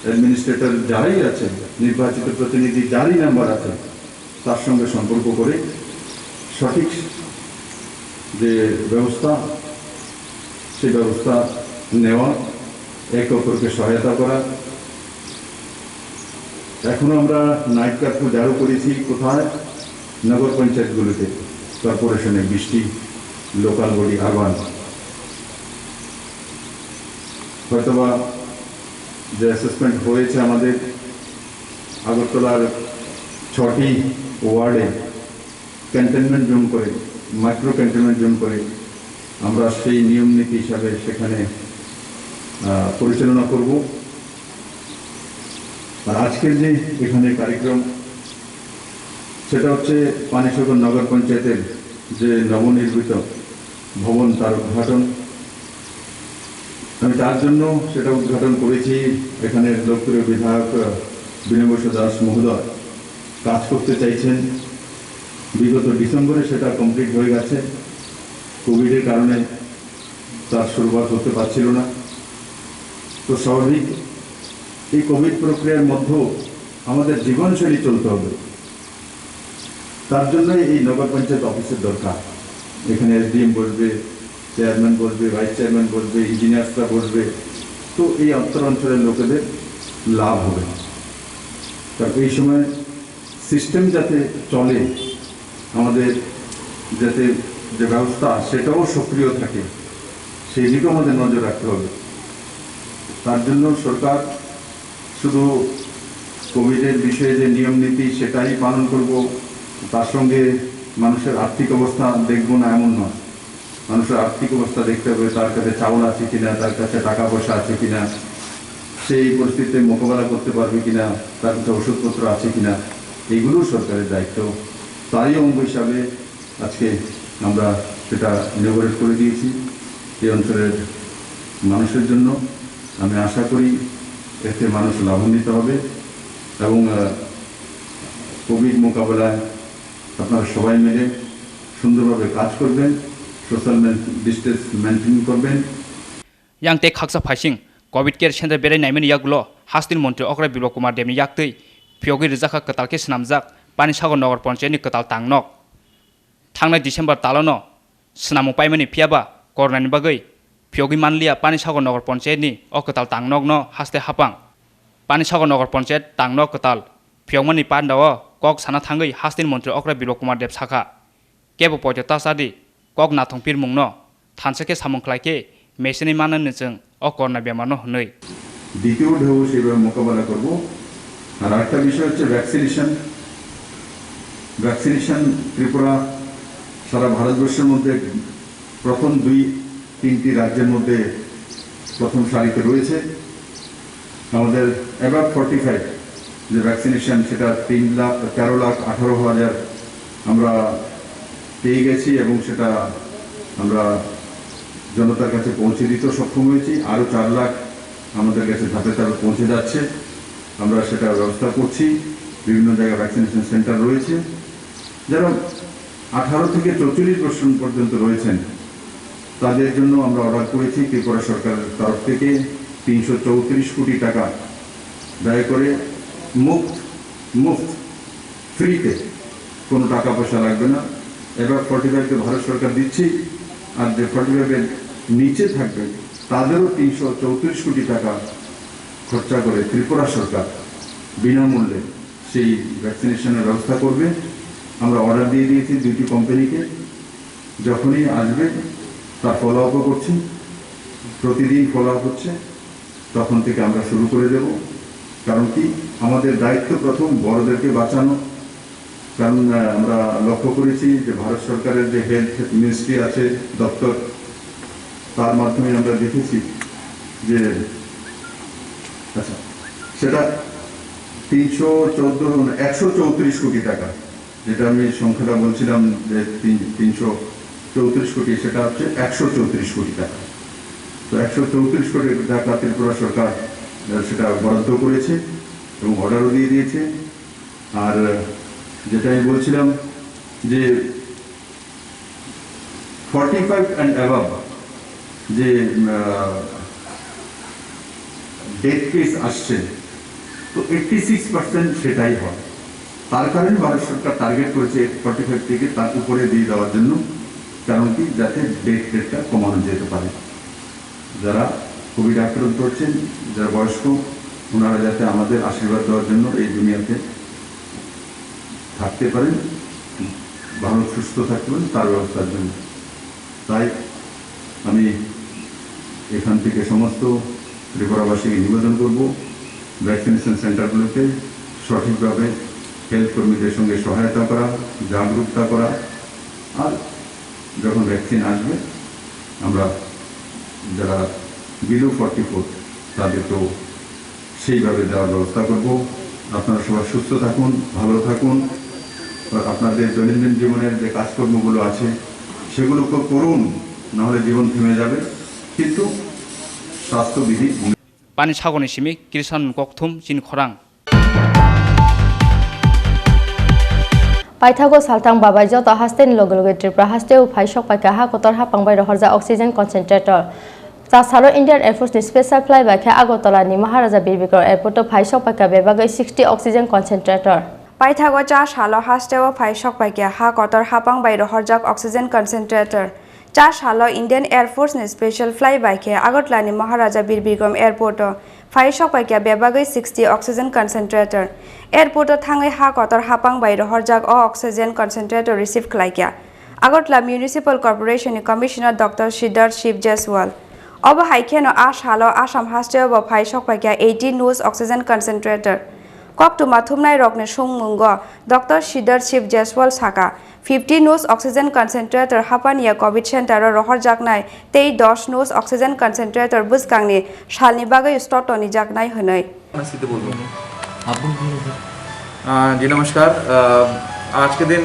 অ্যাডমিনিস্ট্রেটর যারাই আছেন, নির্বাচিত প্রতিনিধি যারই নাম্বার আছে তার সঙ্গে সম্পর্ক করে সঠিক যে ব্যবস্থা সেই ব্যবস্থা নেওয়া, একে অপরকে সহায়তা করা। এখনো আমরা নাইট কার্ফিউ জারি করেছি কোথায়? নগর পঞ্চায়েতগুলোতে, কর্পোরেশনে, বৃষ্টি, লোকাল বডি, আরবান। হয়তোবা যে অ্যাসেসমেন্ট হয়েছে আমাদের আগরতলার 6টি ওয়ার্ডে কন্টেনমেন্ট জোন করে, মাইক্রো কন্টেনমেন্ট জোন করে আমরা সেই নিয়ম নীতি হিসাবে সেখানে পরিচালনা করব। আর আজকের যে এখানে কার্যক্রম সেটা হচ্ছে পানিসাগর নগর পঞ্চায়েতের যে নবনির্মিত ভবন তার উদ্ঘাটন। আমি তার জন্য সেটা উদ্ঘাটন করেছি। এখানে লোকপ্রিয় বিধায়ক বিনয় দাস মহোদয় কাজ করতে চাইছেন। বিগত ডিসেম্বরে সেটা কমপ্লিট হয়ে গেছে, কোভিডের কারণে তার শুরুয়াত হতে পারছিল না। তো স্বাভাবিক এই কোভিড প্রক্রিয়ার মধ্যেও আমাদের জীবনশৈলী চলতে হবে, তার জন্য এই নগর পঞ্চায়েত অফিসের দরকার। এখানে SDM বসবে, চেয়ারম্যান বসবে, ভাইস চেয়ারম্যান বসবে, ইঞ্জিনিয়ার্সরা বসবে, তো এই অঞ্চলের লোকেদের লাভ হবে। কারণ এই সময় সিস্টেম যাতে চলে, আমাদের যাতে যে ব্যবস্থা সেটাও সক্রিয় থাকে, সেই দিকেও আমাদের নজর রাখতে হবে। তার জন্য সরকার শুধু কোভিডের বিষয়ে যে নিয়ম নীতি সেটাই পালন করব, তার সঙ্গে মানুষের আর্থিক অবস্থা দেখব না এমন নয়। মানুষের আর্থিক অবস্থা দেখতে হবে, তার কাছে চাউল আছে কিনা, তার কাছে টাকা পয়সা আছে কিনা, সেই পরিস্থিতিতে মোকাবেলা করতে পারবে কিনা, তার কাছে ওষুধপত্র আছে কিনা, এইগুলো সরকারের দায়িত্ব। তারই অঙ্গ হিসাবে আজকে আমরা সেটা ইনোভেট করে দিয়েছি এই অঞ্চলের মানুষের জন্য। আমি আশা করি এতে মানুষ লাভান্বিত হবে এবং কোভিড মোকাবেলায় আপনারা সবাই মিলে সুন্দরভাবে কাজ করবেন, সোশ্যাল ডিস্টেন্স মেনটেন করবেন। yang te khaksa phaising covid care center bere naimani yaklo hastin mantri okra bilo kumar demni yaktei phyogi rijaka katal ke snamjak pani sagar nagar panchayat ni katal tangnok thangnai december talono snamu paimani phiaba corona ni bagai phyogi manlia pani sagar nagar panchayat ni ok katal tangnok no haste hapang pani sagar nagar panchayat tangnok katal phyoगmani pandawo kok sana thangai hastin mantri okra bilo kumar dev sakha kebo pojata sadi kok nathongpir mungno thansake samongklaike মেশিনে মানানো जों অকরোনা বেমার হই দ্বিতীয় ঢেউ সেভাবে মোকাবেলা করব। আর একটা বিষয় হচ্ছে ভ্যাকসিনেশন ত্রিপুরা সারা ভারতবর্ষের মধ্যে প্রথম 2-3টি রাজ্যের মধ্যে প্রথম সারিতে রয়েছে। আমাদের অ্যাবাভ 45 যে ভ্যাকসিনেশন সেটা 3,13,18,000 আমরা পেয়ে গেছি এবং সেটা আমরা জনতার কাছে পৌঁছে দিতে সক্ষম হয়েছি। আরও 4 লাখ আমাদের কাছে ধাপে ধাপে পৌঁছে যাচ্ছে, আমরা সেটা ব্যবস্থা করছি। বিভিন্ন জায়গায় ভ্যাকসিনেশন সেন্টার রয়েছে। যারা 18 থেকে 44 বছর পর্যন্ত রয়েছেন তাদের জন্য আমরা অর্ডার করেছি ত্রিপুরা সরকারের তরফ থেকে 334 কোটি টাকা ব্যয় করে মুফত ফ্রিতে, কোনো টাকা পয়সা লাগবে না। এবার 45কে ভারত সরকার দিচ্ছি, আর যে 45-এর নিচে থাকবে তাদেরও 334 কোটি টাকা খরচা করে ত্রিপুরা সরকার বিনামূল্যে সেই ভ্যাকসিনেশনের ব্যবস্থা করবে। আমরা অর্ডার দিয়ে দিয়েছি 2টি কোম্পানিকে, যখনই আসবে তার ফলো আপও করছি, প্রতিদিন ফলো আপ হচ্ছে, তখন থেকে আমরা শুরু করে দেব। কারণ কি, আমাদের দায়িত্ব প্রথম বড়দেরকে বাঁচানো। কারণ আমরা লক্ষ্য করেছি যে ভারত সরকারের যে হেলথ মিনিস্ট্রি আছে দপ্তর, তার মাধ্যমে আমরা দেখেছি যে সেটা 134 কোটি টাকা, যেটা আমি সংখ্যাটা বলছিলাম যে 334 কোটি, সেটা হচ্ছে 134 কোটি টাকা। তো 134 কোটি টাকা ত্রিপুরা সরকার সেটা বরাদ্দ করেছে এবং অর্ডারও দিয়ে দিয়েছে। আর যেটা আমি বলছিলাম যে 45 অ্যান্ড অ্যাবাভ যে ডেথ কেস আসছে, তো 86% সেটাই হয়। তার কারণে ভারত সরকার টার্গেট করেছে 45 থেকে তার উপরে দিয়ে দেওয়ার জন্য। কারণ কি, যাতে ডেথ রেটটা কমানো যেতে পারে। যারা কোভিড আক্রান্ত হচ্ছেন, যারা বয়স্ক, ওনারা যাতে আমাদের আশীর্বাদ দেওয়ার জন্য এই দুনিয়াতে থাকতে পারেন, ভালো সুস্থ থাকতে পারেন, তার ব্যবস্থার জন্য। তাই আমি এখান থেকে সমস্ত ত্রিপুরাবাসীকে নিবেদন করব, ভ্যাকসিনেশন সেন্টারগুলোতে সঠিকভাবে হেলথ কর্মীদের সঙ্গে সহায়তা করা, জাগরুকতা করা। আর যখন ভ্যাকসিন আসবে আমরা যারা বিলো 44 তাদেরকেও সেইভাবে দেওয়ার ব্যবস্থা করব। আপনারা সবাই সুস্থ থাকুন, ভালো থাকুন। আপনাদের দৈনন্দিন জীবনের যে কাজকর্মগুলো আছে সেগুলোকে করুন, নাহলে জীবন থেমে যাবে। কিন্তু স্বাস্থ্যবিধি পানি সাগরনি সিমি কিষান ককথুম চিনি খরাং পাইথাগো সালতাং বাবাই যত হাস্তেনি লগে লগে ত্রিপুরা হাস্তে উফাই সকাইকা হা কতর হাপাংবাই রহরজা অক্সিজেন কনসেন্ট্রেটর চাসালো ইন্ডিয়ান এয়ারফোর্সনি স্পেশাল ফ্লাই বাইকে আগরতলানি মহারাজা বীরবিক্রম এয়ারপোর্টে ফাই সকাইকা বেবাগৈ 60 অক্সিজেন কনসেন্ট্রেটর পাইথাগো চা সালো হাস্তেও ফাই সকাইকা হা কতর হাপাংবাই রহরজাক অক্সিজেন কনসেন্ট্রেটর চা সালো ইন্ডিয়ান এয়ারফোর্সনি স্পেশাল ফ্লাই বাইকে আগরতলানি মহারাজা বীরবিক্রম এয়ারপোর্টে ফাই সকাইকা বেবাগৈ 60 অক্সিজেন কনসেন্ট্রেটর এয়ারপোর্টে থাঙै হা কতর হাপাংবাই রহরজাক অক্সিজেন কনসেন্ট্রেটর রিসিভ খাইকা আগরতলা মিউনিসিপাল কর্পোরেশনनि কমিশনার ডক্টর সিদ্ধার্থ শিব জয়সওয়াল अब हाइखेनो आ सालो आसाम हास्टेव फाइ सकाइका 80 नुज oxygen concentrator Koktuma Thumnai Rokne Sungmungo, Dr. Shidar Chief Jaswal Saka, 50 nose oxygen concentrator Hapania COVID Center Rohor Jaknai, Tei Dosh nose oxygen concentrator Buskangni, Shalni Bagai Stotoni Jaknai Hunai. जी नमस्कार। आज के दिन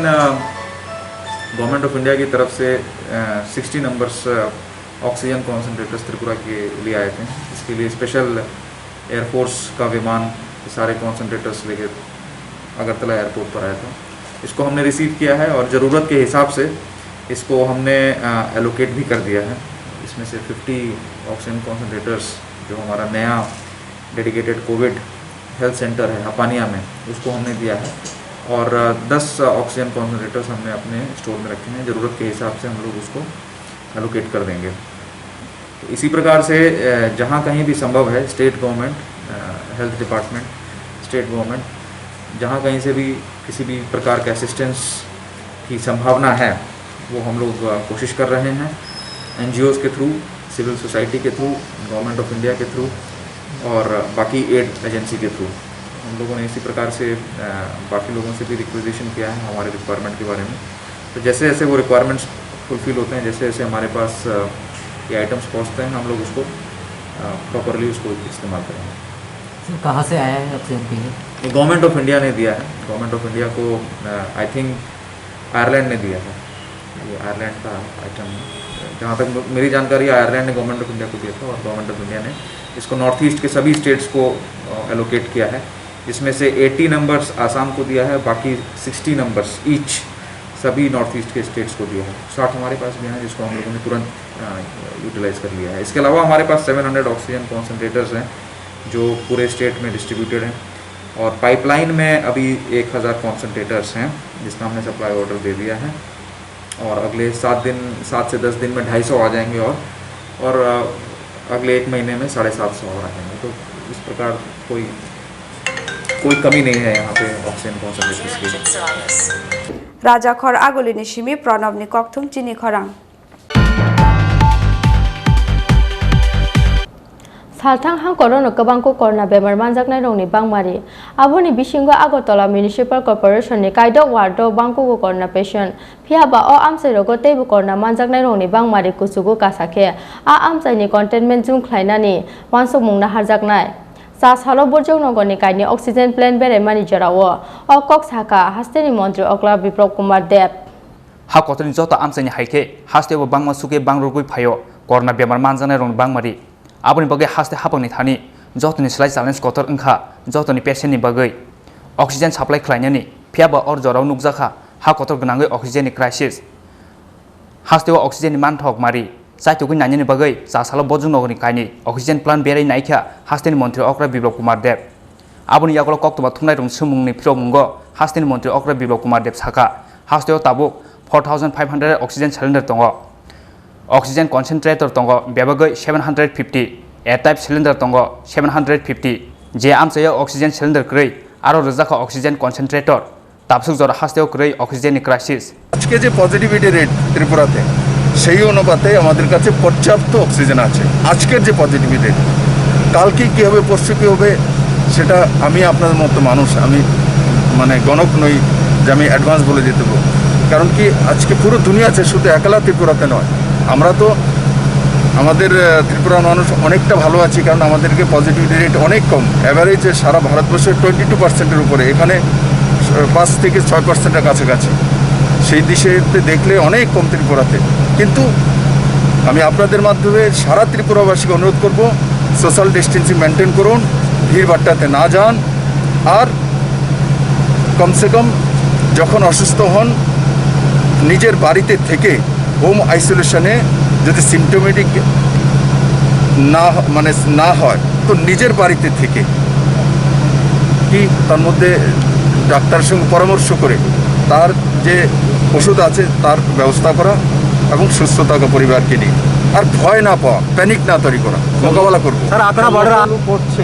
गवर्नमेंट ऑफ इंडिया की तरफ से 60 numbers oxygen concentrators Tripura के लिए आए थे। इसके लिए स्पेशल एयरफोर्स का विमान सारे कॉन्सेंट्रेटर्स लेकर अगरतला एयरपोर्ट पर आया था। इसको हमने रिसीव किया है और ज़रूरत के हिसाब से इसको हमने एलोकेट भी कर दिया है। इसमें से 50 ऑक्सीजन कॉन्सेंट्रेटर्स जो हमारा नया डेडिकेटेड कोविड हेल्थ सेंटर है हपानिया में, उसको हमने दिया है और 10 ऑक्सीजन कॉन्सेंट्रेटर्स हमने अपने स्टोर में रखे हैं। ज़रूरत के हिसाब से हम लोग उसको एलोकेट कर देंगे। तो इसी प्रकार से जहाँ कहीं भी संभव है state government, health department, state government, जहाँ कहीं से भी किसी भी प्रकार के असिस्टेंस की संभावना है वो हम लोग कोशिश कर रहे हैं। NGOs के थ्रू, सिविल सोसाइटी के थ्रू, गवर्नमेंट ऑफ इंडिया के थ्रू और बाकी एड एजेंसी के थ्रू हम लोगों ने इसी प्रकार से बाकी लोगों से भी रिक्वेजिशन किया है हमारे रिक्वायरमेंट के बारे में। तो जैसे जैसे वो रिक्वायरमेंट्स फुलफिल होते हैं, जैसे जैसे हमारे पास ये आइटम्स पहुंचते हैं, हम लोग उसको प्रॉपरली उसको इस्तेमाल करेंगे। कहाँ से आया है ऑक्सीजन के लिए? ये गवर्नमेंट ऑफ इंडिया ने दिया है। गवर्नमेंट ऑफ इंडिया को आई थिंक आयरलैंड ने दिया है। ये आयरलैंड का आइटम है, जहाँ तक मेरी जानकारी आयरलैंड ने गवर्नमेंट ऑफ इंडिया को दिया था और गवर्नमेंट ऑफ इंडिया ने इसको नॉर्थ ईस्ट के सभी स्टेट्स को एलोकेट किया है। जिसमें से 80 नंबर्स आसाम को दिया है, बाकी 60 नंबर्स ईच सभी नॉर्थ ईस्ट के स्टेट्स को दिया है। 60 हमारे पास भी हैं जिसको हम लोगों ने तुरंत यूटिलाइज़ कर लिया है। इसके अलावा हमारे पास 700 ऑक्सीजन कॉन्सेंट्रेटर्स हैं जो पूरे स्टेट में डिस्ट्रीब्यूटेड हैं और पाइपलाइन में अभी 1000 कॉन्सेंट्रेटर्स हैं जिसका हमने सप्लाई ऑर्डर दे दिया है और अगले 7 से 10 दिन में 250 आ जाएंगे और अगले 1 महीने में 750 और आ जाएंगे। तो इस प्रकार कोई कमी नहीं है यहाँ पे ऑक्सीजन कॉन्सेंट्रेटर्स की। Raja Khor Aguli Nishimi Pranab ni Kokthum Chini Khorang. Salthang hang korono kabangko korna bemar manjaknai rongni bangmari aboni bisingo Agartala Municipal Corporation ni kaidok wardo bangko korna patient phiaba o amsai rogo teibu korna manjaknai rongni bangmari kusugo kasake a amsai ni containment zone khlainani wansok mungna harjaknai sa salo borjong nogoni kaini oxygen plant bere managerao o kok saka hasteni mantri okla Biplop Kumar Deb ha kotoni jota amsai ni haike hastebo bangma suke bangrogui phayo korna bemar manjaknai rongni bangmari aboni bagai haste hapangni thani jotoni slai challenge kotor engkha jotoni patient ni bagai oxygen supply khlainani phiaba or jorau nukjaka ha kotor gnangai oxygen ni crisis hasteo oxygen ni manthok mari saitugui nani bagai sa salo bojung nogoni kaini oxygen plant berai naikha hasteni mantri okra Biplop Kumar Deb aboni yakolo koktoma thumnai rong sumungni philomungo hasteni mantri okra Biplop Kumar Deb saka hasteo tabuk 4500 oxygen cylinder tongo oxygen concentrator tongo bebagai 750 air type cylinder tongo 750 je amsayo oxygen cylinder krei aro rojaka oxygen concentrator tapsuk jora hasteo krei oxygen crisis আজকে যে positivity rate ত্রিপুরাতে সেই অনুপাতে আমাদের কাছে পর্যাপ্ত oxygen আছে। আজকের যে পজিটিভিটি রেট কালকে কী হবে পরশু কী হবে সেটা আমি আপনাদের মতো মানুষ, আমি মানে গণক নই যে আমি অ্যাডভান্স বলে দিতে পারবো। কারণ কি আজকে পুরো দুনিয়া আছে, শুধু একলা ত্রিপুরাতে নয়। আমরা তো আমাদের ত্রিপুরার মানুষ অনেকটা ভালো আছি কারণ আমাদেরকে পজিটিভিটি রেট অনেক কম, অ্যাভারেজ সারা ভারতবর্ষের 22%-এর উপরে, এখানে 5 থেকে 6%-এর কাছাকাছি। সেই দিশেতে দেখলে অনেক কম ত্রিপুরাতে। কিন্তু আমি আপনাদের মাধ্যমে সারা ত্রিপুরাবাসীকে অনুরোধ করব সোশ্যাল ডিস্টেন্সিং মেনটেন করুন, ভিড় ভাট্টাতে না যান আর কমসে কম যখন অসুস্থ হন নিজের বাড়িতে থেকে হোম আইসোলেশনে যদি সিমটোমেটিক না হয় তো নিজের বাড়িতে থেকে কি তার মধ্যে ডাক্তারের সঙ্গে পরামর্শ করে তার যে ওষুধ আছে তার ব্যবস্থা করা এবং সুস্থতাকে পরিবারকে নিয়ে আর ভয় না পাওয়া, প্যানিক না তৈরি করা, মোকাবেলা করবো। স্যার আপনারা বর্ডার আলু পড়ছে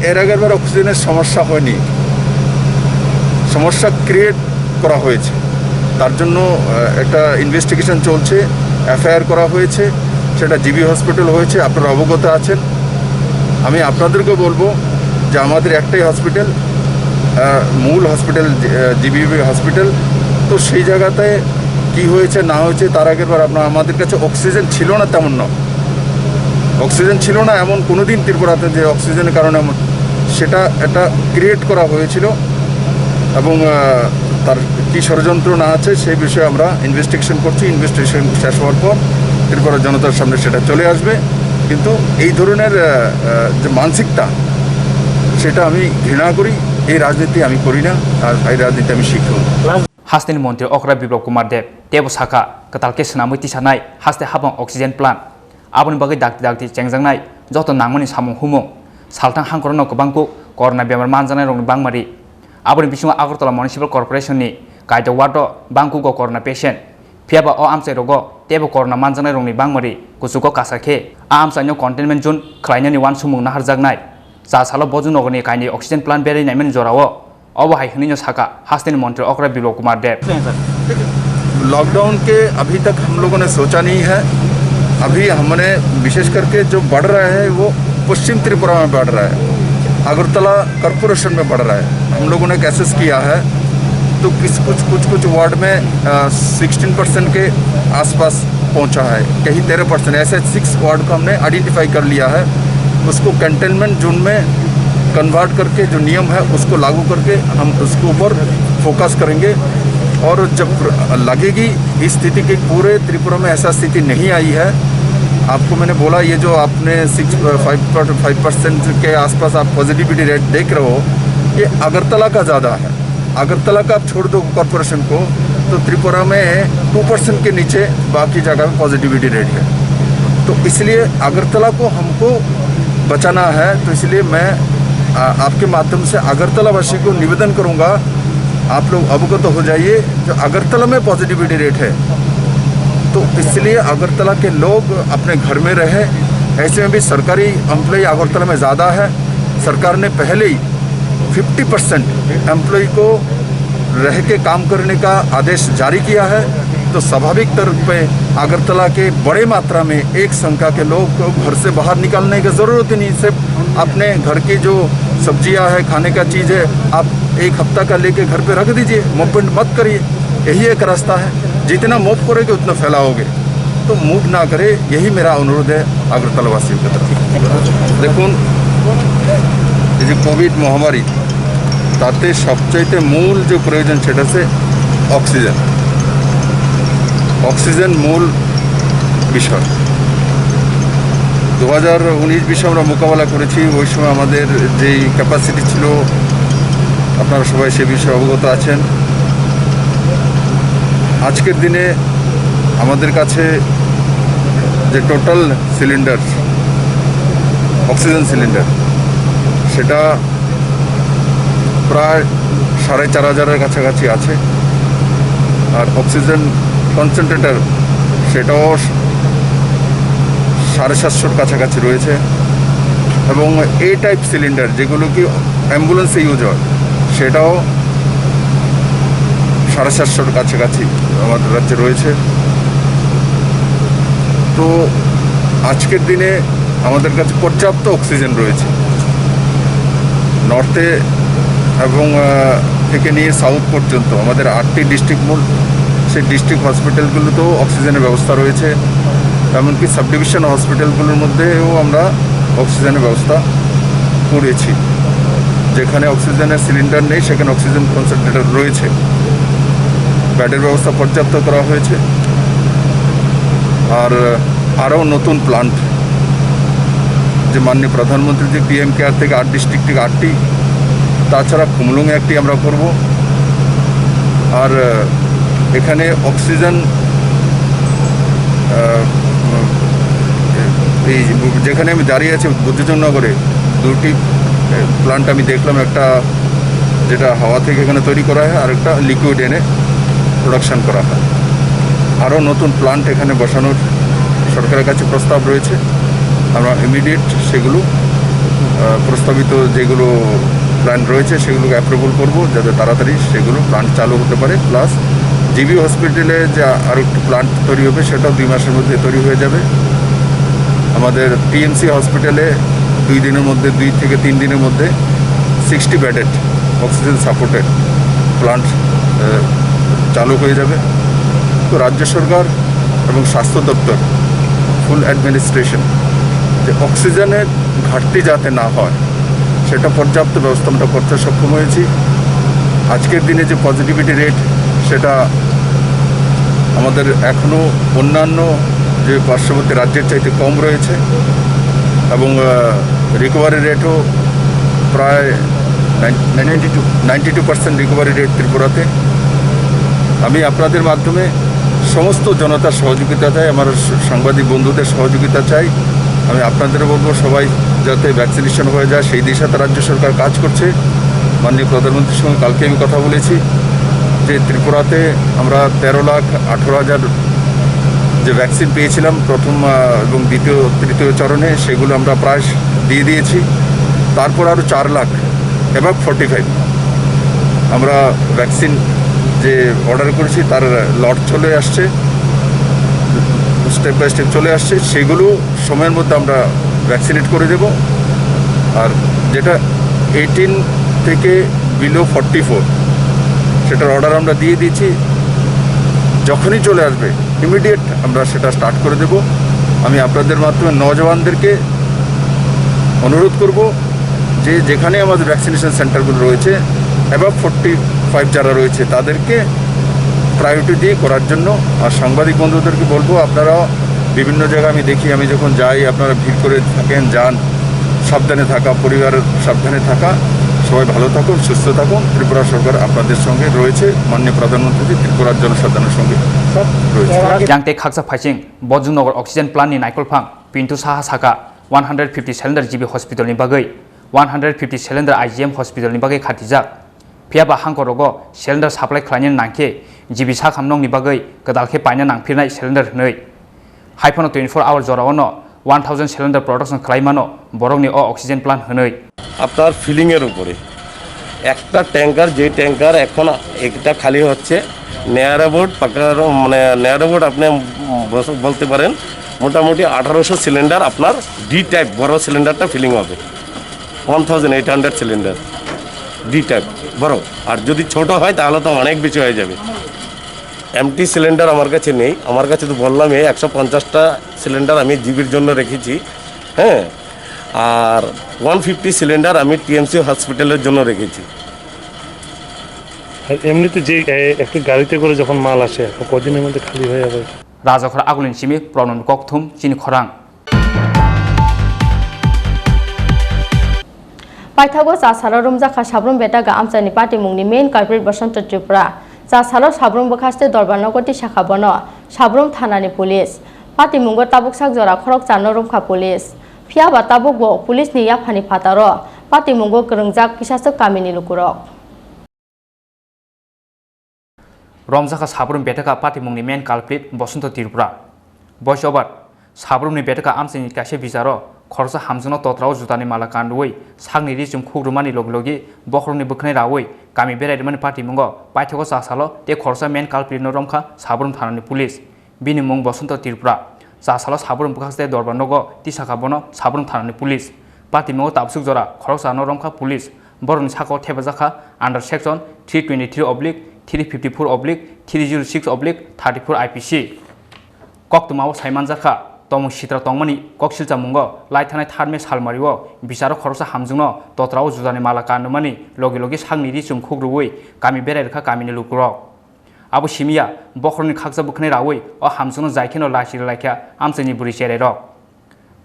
এর আগেরবার অক্সিজেনের সমস্যা হয়নি, সমস্যা ক্রিয়েট করা হয়েছে। তার জন্য একটা ইনভেস্টিগেশন চলছে, এফআইআর করা হয়েছে, সেটা জিবি হসপিটাল হয়েছে, আপনারা অবগত আছেন। আমি আপনাদেরকে বলবো যে আমাদের একটাই হসপিটাল, মূল হসপিটাল জিবিবি হসপিটাল। তো সেই জায়গাতে কি হয়েছে না হয়েছে তার আগের বার আমাদের কাছে অক্সিজেন ছিল না, তেমন না। অক্সিজেন ছিল না এমন কোনো দিন ত্রিপুরাতে যে অক্সিজেনের কারণে সেটা একটা ক্রিয়েট করা হয়েছিল, এবং তার কী ষড়যন্ত্র না আছে সেই বিষয়ে আমরা ইনভেস্টিগেশন করছি। ইনভেস্টিগেশন শেষ হওয়ার পর ত্রিপুরা জনতার সামনে সেটা চলে আসবে। কিন্তু এই ধরনের যে মানসিকতা, সেটা আমি ঘৃণা করি। এই রাজনীতি আমি করি না, আর এই রাজনীতি আমি শিখব। हास्टेनि मन्त्री अक्रा बिप्लब कुमार देव टेबो साखा कतालके सनामै तिसानाय हास्ते हाबं अक्सिजेन प्लान्ट आबनि बागै दागति चेंजांनाय जत नांगमनि सामु हुमं सालथां हांकरनो गोबांखौ करना बेमार मानजानाय रंनि बांमारि आबनि बिसुङा आगरतला म्युनिसिपल कर्पोरेशननि कायदा वार्ड बांकुगो करना पेशेन्ट फियाबा अ आमसाय रगो टेबो करना मानजानाय रंनि बांमारि कुसुगो कासाखे आमसायनो कन्टेनमेन्ट जोन खलायनायनि वान सुमुं नाहारजागनाय जा सालो बजु नगरनि कायनि अक्सिजेन प्लान्ट बेरायनायमोन जराव अबहाय हनिनो साका हास्टेनि मंत्री अक्रा बिप्लब कुमार देव। लॉकडाउन के अभी तक हम लोगों ने सोचा नहीं है। अभी हमने विशेष करके जो बढ़ रहा है वो पश्चिम त्रिपुरा में बढ़ रहा है, अगरतला कॉरपोरेशन में बढ़ रहा है। हम लोगों ने कैसेस किया है तो कुछ वार्ड में 16% के आसपास पहुंचा है, कहीं 13%। ऐसे 6 वार्ड को हमने आइडेंटिफाई कर लिया है। उसको कंटेनमेंट जोन में कन्वर्ट करके जो नियम है उसको लागू करके हम उसके ऊपर फोकस करेंगे। और जब लगेगी इस स्थिति की पूरे त्रिपुरा में ऐसा स्थिति नहीं आई है। आपको मैंने बोला ये जो आपने 5% के आसपास आप पॉजिटिविटी रेट देख रहे हो, ये अगरतला का ज़्यादा है। अगरतला का आप छोड़ दो कॉरपोरेशन को, तो त्रिपुरा में 2% के नीचे बाकी जगह में पॉजिटिविटी रेट है। तो इसलिए अगरतला को हमको बचाना है। तो इसलिए मैं आपके माध्यम से अगरतला वासी को निवेदन करूंगा, आप लोग अवगत हो जाइए जो अगरतला में पॉजिटिविटी रेट है। तो इसलिए अगरतला के लोग अपने घर में रहे। ऐसे में भी सरकारी एम्प्लॉय अगरतला में ज़्यादा है। सरकार ने पहले ही 50% एम्प्लॉय को रह के काम करने का आदेश जारी किया है। तो स्वाभाविक तौर पे अगरतला के बड़े मात्रा में एक संख्या के लोग को घर से बाहर निकलने की ज़रूरत ही नहीं। सिर्फ अपने घर की जो सब्जियां है, खाने का चीज़ है, आप 1 हफ्ता का लेके घर पे रख दीजिए, मूवमेंट मत करिए। यही एक रास्ता है। जितना मूव करोगे उतना फैलाओगे, तो मूव ना करे। यही मेरा अनुरोध है अगरतला वासियों की तरफ। देखो ये कोविड महामारी ताते सबचाइते मूल जो प्रयोजन सेटा से অক্সিজেন মূল বিষয়। 2019-20 আমরা মোকাবেলা করেছি। ওই সময় আমাদের যেই ক্যাপাসিটি ছিল আপনারা সবাই সে বিষয়ে অবগত আছেন। আজকের দিনে আমাদের কাছে যে টোটাল সিলিন্ডার, অক্সিজেন সিলিন্ডার, সেটা প্রায় 4,500-এর কাছাকাছি আছে। আর অক্সিজেন কনসেন্ট্রেটর সেটাও 750-এর কাছাকাছি রয়েছে। এবং এ টাইপ সিলিন্ডার যেগুলো কি অ্যাম্বুলেন্সে ইউজ হয়, সেটাও 750-এর কাছাকাছি আমাদের রাজ্যে রয়েছে। তো আজকের দিনে আমাদের কাছে পর্যাপ্ত অক্সিজেন রয়েছে। নর্থে এবং থেকে নিয়ে সাউথ পর্যন্ত আমাদের 8টি ডিস্ট্রিক্ট মূল, সেই ডিস্ট্রিক্ট হসপিটালগুলোতেও অক্সিজেনের ব্যবস্থা রয়েছে। এমনকি সাব ডিভিশন হসপিটালগুলোর মধ্যেও আমরা অক্সিজেনের ব্যবস্থা করেছি। যেখানে অক্সিজেনের সিলিন্ডার নেই সেখানে অক্সিজেন কনসেন্ট্রেটর রয়েছে। ব্যাডের ব্যবস্থা পর্যাপ্ত করা হয়েছে। আর আরও নতুন প্লান্ট যে মাননীয় প্রধানমন্ত্রী যে PM কেয়ার থেকে 8 ডিস্ট্রিক্ট থেকে 8টি, তাছাড়া খুমলুঙে একটি আমরা করব। আর এখানে অক্সিজেন এই যেখানে আমি দাঁড়িয়ে আছি বুদ্ধজননগরে 2টি প্লান্ট আমি দেখলাম। একটা যেটা হাওয়া থেকে এখানে তৈরি করা হয়, আর একটা লিকুইড এনে প্রোডাকশান করা হয়। আরও নতুন প্লান্ট এখানে বসানোর সরকারের কাছে প্রস্তাব রয়েছে। আমরা ইমিডিয়েট সেগুলো প্রস্তাবিত যেগুলো প্ল্যান রয়েছে সেগুলোকে অ্যাপ্রুভাল করব, যাতে তাড়াতাড়ি সেগুলো প্লান্ট চালু হতে পারে। প্লাস জিবি হসপিটালে যে আরও একটি প্লান্ট তৈরি হবে সেটাও 2 মাসের মধ্যে তৈরি হয়ে যাবে। আমাদের TMC হসপিটালে 2 দিনের মধ্যে 2 থেকে 3 দিনের মধ্যে 60 বেডেড অক্সিজেন সাপোর্টেড প্লান্ট চালু হয়ে যাবে। তো রাজ্য সরকার এবং স্বাস্থ্য দপ্তর ফুল অ্যাডমিনিস্ট্রেশন যে অক্সিজেনের ঘাটতি যাতে না হয় সেটা পর্যাপ্ত ব্যবস্থা আমরা করতে সক্ষম হয়েছি। আজকের দিনে যে পজিটিভিটি রেট সেটা আমাদের এখনও অন্যান্য যে পার্শ্ববর্তী রাজ্যের চাইতে কম রয়েছে এবং রিকভারি রেটও প্রায় 92% রিকভারি রেট ত্রিপুরাতে। আমি আপনাদের মাধ্যমে সমস্ত জনতার সহযোগিতা চাই, আমার সাংবাদিক বন্ধুদের সহযোগিতা চাই। আমি আপনাদের বলবো সবাই যাতে ভ্যাকসিনেশন হয়ে যায় সেই দিশাতে রাজ্য সরকার কাজ করছে। মাননীয় প্রধানমন্ত্রীর সঙ্গে কালকে আমি কথা বলেছি যে ত্রিপুরাতে আমরা 13,18,000 যে ভ্যাকসিন পেয়েছিলাম প্রথম এবং দ্বিতীয় তৃতীয় চরণে সেগুলো আমরা প্রায় দিয়ে দিয়েছি। তারপর আরও 4 লাখ এবং 45 আমরা ভ্যাকসিন যে অর্ডার করেছি তার লট চলে আসছে, স্টেপ বাই স্টেপ চলে আসছে, সেগুলো সময়ের মধ্যে আমরা ভ্যাকসিনেট করে দেব। আর যেটা 18 থেকে বিলো 44 সেটার অর্ডার আমরা দিয়ে দিয়েছি, যখনই চলে আসবে ইমিডিয়েট আমরা সেটা স্টার্ট করে দেব। আমি আপনাদের মাধ্যমে নওজওয়ানদেরকে অনুরোধ করব যে যেখানে আমাদের ভ্যাকসিনেশন সেন্টারগুলো রয়েছে অ্যাবাভ 45 যারা রয়েছে তাদেরকে প্রায়োরিটি দিয়ে করার জন্য। আর সাংবাদিক বন্ধুদেরকে বলবো আপনারা বিভিন্ন জায়গায় আমি দেখি, আমি যখন যাই আপনারা ভিড় করে থাকেন, যান, সাবধানে থাকা, পরিবারের সাবধানে থাকা, সবাই ভালো থাকুন, সুস্থ থাকুন। ত্রিপুরা সরকার আপনাদের সঙ্গে রয়েছে, মাননীয় প্রধানমন্ত্রী ত্রিপুরার জনসাধারণের সঙ্গে রয়েছে। Yangte khaksa phaiching Bojungnogor oxygen plant ni naikolphang Pintu Saha Saka 150 cylinder GB hospital ni bagai 150 cylinder IGM hospital ni bagai khatijak phiaba hangkorogo cylinder supply khlaini nangke GB sa khamnong ni bagai kadalkhe paina nangphirnai cylinder hnei haiphano 24 hour joraono 1000 cylinder production khlaimano borokni o oxygen plant hnei আপনার feeling এর উপরে একটা tanker, যে tanker এখন একটা খালি হচ্ছে নেয়ার অ্যাবাউট পাকার মানে নেয়ার অ্যাবাউট আপনি বলতে পারেন মোটামুটি 1800 সিলিন্ডার আপনার ডি টাইপ বড় সিলিন্ডারটা ফিলিং হবে 1800 সিলিন্ডার ডি টাইপ বড়। আর যদি ছোট হয় তাহলে তো অনেক বেশি হয়ে যাবে। এমটি সিলিন্ডার আমার কাছে নেই, আমার কাছে তো বললাম 150টা সিলিন্ডার আমি জিবির জন্য রেখেছি, হ্যাঁ। আর 150 সিলিন্ডার আমি টিএমসি হসপিটালের জন্য রেখেছি। এমনিতে যে একটা গাড়িতে করে যখন মাল আসে কদিনের মধ্যে খালি হয়ে যাবে? রাজাখর আগুলিন সিমি প্রণন ককথুম চিনি খরাং পাইথাগো চাসালো রমজাখা সাবরুম বেটাগা আমচানি পার্টি মুংনি মেইন কালপ্রিট বসন্ত ত্রিপুরা চাসালো সাবরুম বখাস্তে দরবারনগতি শাখা বন সাবরুম থানানি পুলিশ পার্টি মুঙ্গ তাবুক সাকজরা খরক চানো রুমখা পুলিশ फियाबा ताबुकबो पुलिस नि याफानि फातारो पाति मुंगो गरंजाक किसासो कामिनि लुकुरक रमजाखा साबरुम बेटाका पाति मुंगनि मेन कालप्रिट बसंत त्रिपुरा बयस ओभार साबरुमनि बेटाका आमसिनि कासे बिजारो खरसा हामजनो तत्राव जुतानि माला कान्दुई सागनि रिजुम खुग्रुमानि लगलगि बखरनि बखनाय रावै गामि बेरायदमानि पाति मुंगो पाइथगो सासालो ते खरसा मेन कालप्रिट नो रमखा साबरुम थानानि पुलिस बिनि मुंग बसंत त्रिपुरा चासालो साबरुम बखास्ते दरबारनगो तिसाखाबनो साबरुम थानानि पुलिस पातिमो ताबसुक जरा खरकसानो रमखा पुलिस बरनि साखो थेबाजाखा आन्डार सेक्सन 323/3/306/306/34 IPC कक्तुमाव साइमानजाखा तमु सित्रा तंगमानि कक्सिलचा मुंगो लाइथानाय थारमे सालमारिओ बिसारो खरसा हामजुंनो तत्राव जुजानि माला कान्दुमानि लगे लगे सागनि रिचुम खुग्रुवै गामि बेरायरखा गामिनि लुकुरक आबो सिमिया बखरनि खागजा बखनाय रावै अ हामजुनो जायखेनो लासि लायख्या आमचनि बुरि चेरेरक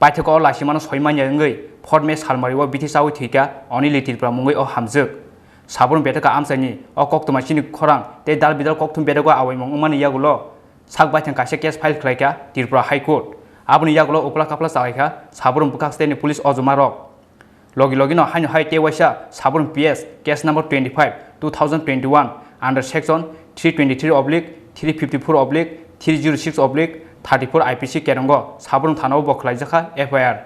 पाइथको लासिमानो सयमान्या ओंगै फर्मे सालमारिओ बिथिसावै थैका अनि लिटिरफ्रा मुंगै अ हामजुक साबरुम बेटाका आमचनि अ कक्तमा चिनि खरां ते दाल बिदाल कक्तुम बेटाको आवै मंगमानि यागुलो साग बायथां कासे केस फाइल खलायख्या त्रिपुरा हाई कोर्ट आबनि यागुलो उपला कापला जायख्या साबरुम बखास्तेनि पुलिस अजुमारक लगे लगेनो हाइन हाई तेवाइसा Sabroom PS case number 25 2021 under section 323/354/306/34 IPC केरंगो साबरुम थानाव बखलायजाखा FIR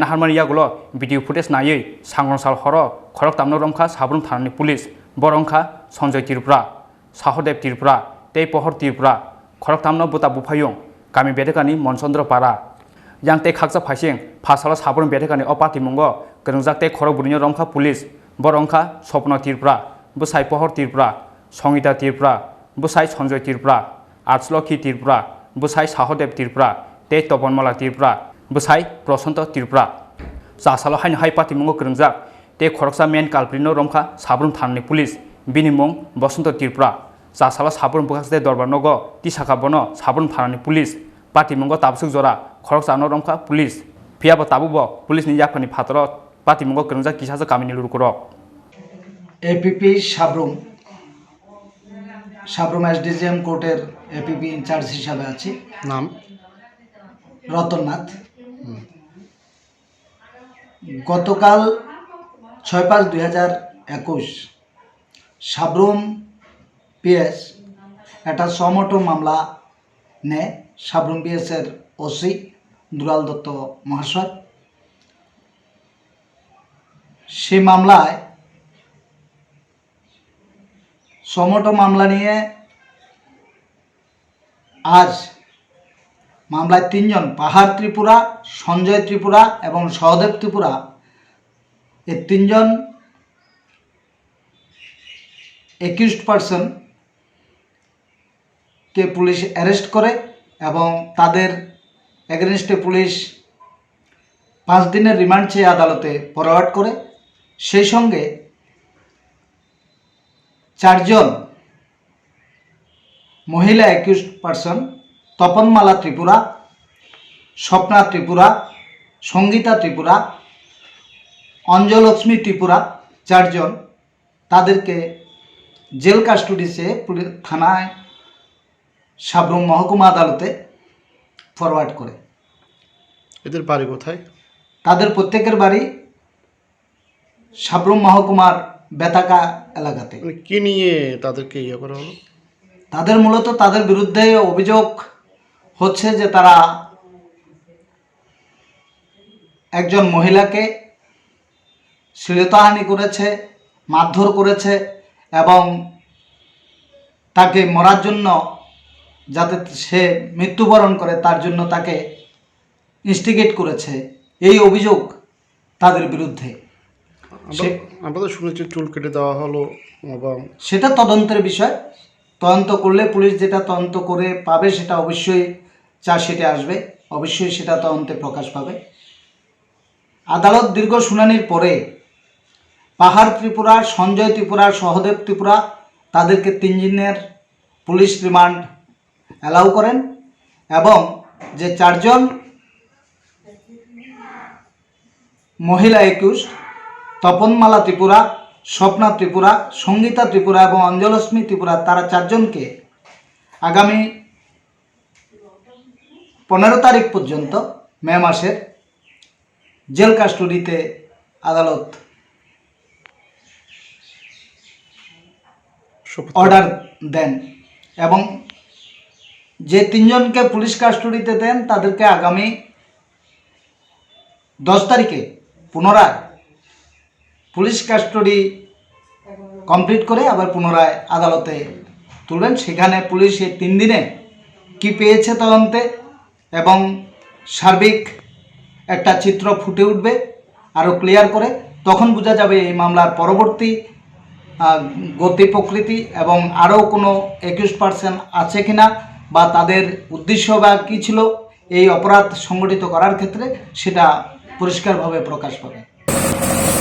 नाहारमानि यागुलो भिडिअ फुटेज नायै सांग्रंसाल हर खरक तामनो रमखा साबरुम थानानि पुलिस बरंखा सन्जय त्रिपुरा साहदेव त्रिपुरा ते पहर त्रिपुरा खरक तामनो बुता बुफायुं गामि बेदेकानि मनचन्द्र पारा yang te khaksa phaising phasala sabron betekani o party mungo grongjak te khorok burino romkha police borongkha Sopna Tripura bwsai Pohor Tripura Songita Tripura bwsai Sanjoy Tripura Artsloki Tripura bwsai Sahodev Tripura te Toponmala Tripura bwsai Prosanto Tripura jasalo haino hai party mungo grongjak te khoroksa main culprit no romkha sabron thanani police bini mung Bosanto Tripura jasalo sabron bwkhakte dorbar nogo tisaka bono sabron thanani police party mungo tabsuk jora khoroksa no romkha police phiaba tabubo police ni yakani phatro party mungo grongjak kisasa kamini lurukorok APP Sabroom SDJM কোর্টের APP in charge হিসাবে আছি। নাম রতননাথ। গতকাল 6/5/2021 Sabroom PS একটা সমটো মামলা নেয়। Sabroom পিএসের OC দুলাল দত্ত মহাশয় সেই মামলায় সমটো মামলা নিয়ে আজ মামলায় 3 জন পাহাড় ত্রিপুরা সঞ্জয় ত্রিপুরা এবং সহদেব ত্রিপুরা এই 3 জন অ্যাকিউজড পারসন কে পুলিশ অ্যারেস্ট করে এবং তাদের এগেনস্টে পুলিশ 5 দিনের রিমান্ড চেয়ে আদালতে ফরওয়ার্ড করে। সেই সঙ্গে 4 জন মহিলা অ্যাকিউজড পারসন তপনমালা ত্রিপুরা স্বপ্না ত্রিপুরা সঙ্গীতা ত্রিপুরা অঞ্জলক্ষ্মী ত্রিপুরা 4 জন তাদেরকে জেল কাস্টডি চেয়ে থানায় সাবরুম মহকুমা আদালতে ফরওয়ার্ড করে। এদের বাড়ি কোথায়? তাদের প্রত্যেকের বাড়ি সাবরুম মহকুমার বেতাকা এলাকাতে। কি নিয়ে তাদেরকে ইয়ে করা হলো? তাদের মূলত তাদের বিরুদ্ধে অভিযোগ হচ্ছে যে তারা একজন মহিলাকে শ্লীলতাহানি করেছে, মারধর করেছে এবং তাকে মরার জন্য যাতে সে মৃত্যুবরণ করে তার জন্য তাকে ইনস্টিগেট করেছে। এই অভিযোগ তাদের বিরুদ্ধে। আমরা তো শুনেছি চুল কেটে দেওয়া হলো এবং সেটা তদন্তের বিষয়। তদন্ত করলে পুলিশ যেটা তদন্ত করে পাবে সেটা অবশ্যই চার্জশিটে আসবে, অবশ্যই সেটা তদন্তে প্রকাশ পাবে। আদালত দীর্ঘ শুনানির পরে পাহাড় ত্রিপুরা সঞ্জয় ত্রিপুরা সহদেব ত্রিপুরা তাদেরকে 3 দিনের পুলিশ রিমান্ড অ্যালাউ করেন এবং যে 4 জন মহিলা অ্যাকিউজড তপনমালা ত্রিপুরা স্বপ্না ত্রিপুরা সঙ্গীতা ত্রিপুরা এবং অঞ্জলক্ষ্মী ত্রিপুরা তারা 4 জনকে আগামী 15 তারিখ পর্যন্ত মে মাসের জেল কাস্টডিতে আদালত অর্ডার দেন এবং যে 3 জনকে পুলিশ কাস্টডিতে দেন তাদেরকে আগামী 10 তারিখে পুনরায় পুলিশ কাস্টডি কমপ্লিট করে আবার পুনরায় আদালতে তুলবেন। সেখানে পুলিশ এই 3 দিনে কি পেয়েছে তদন্তে এবং সার্বিক একটা চিত্র ফুটে উঠবে আরও ক্লিয়ার করে। তখন বোঝা যাবে এই মামলার পরবর্তী গতি প্রকৃতি এবং আরও কোনো অ্যাকিউজড পারসন আছে কিনা বা তাদের উদ্দেশ্য বা কী ছিল এই অপরাধ সংগঠিত করার ক্ষেত্রে সেটা পরিষ্কারভাবে প্রকাশ পাবে।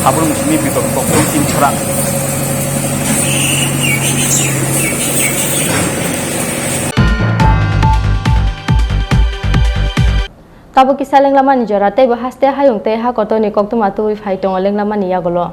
Sabroom Chini Khorang Chini Khorang Tabo kisah lenglama ni jora tei bahaste hayung tei ha koto ni kok tu matu wi phai tong lenglama ni ya golo.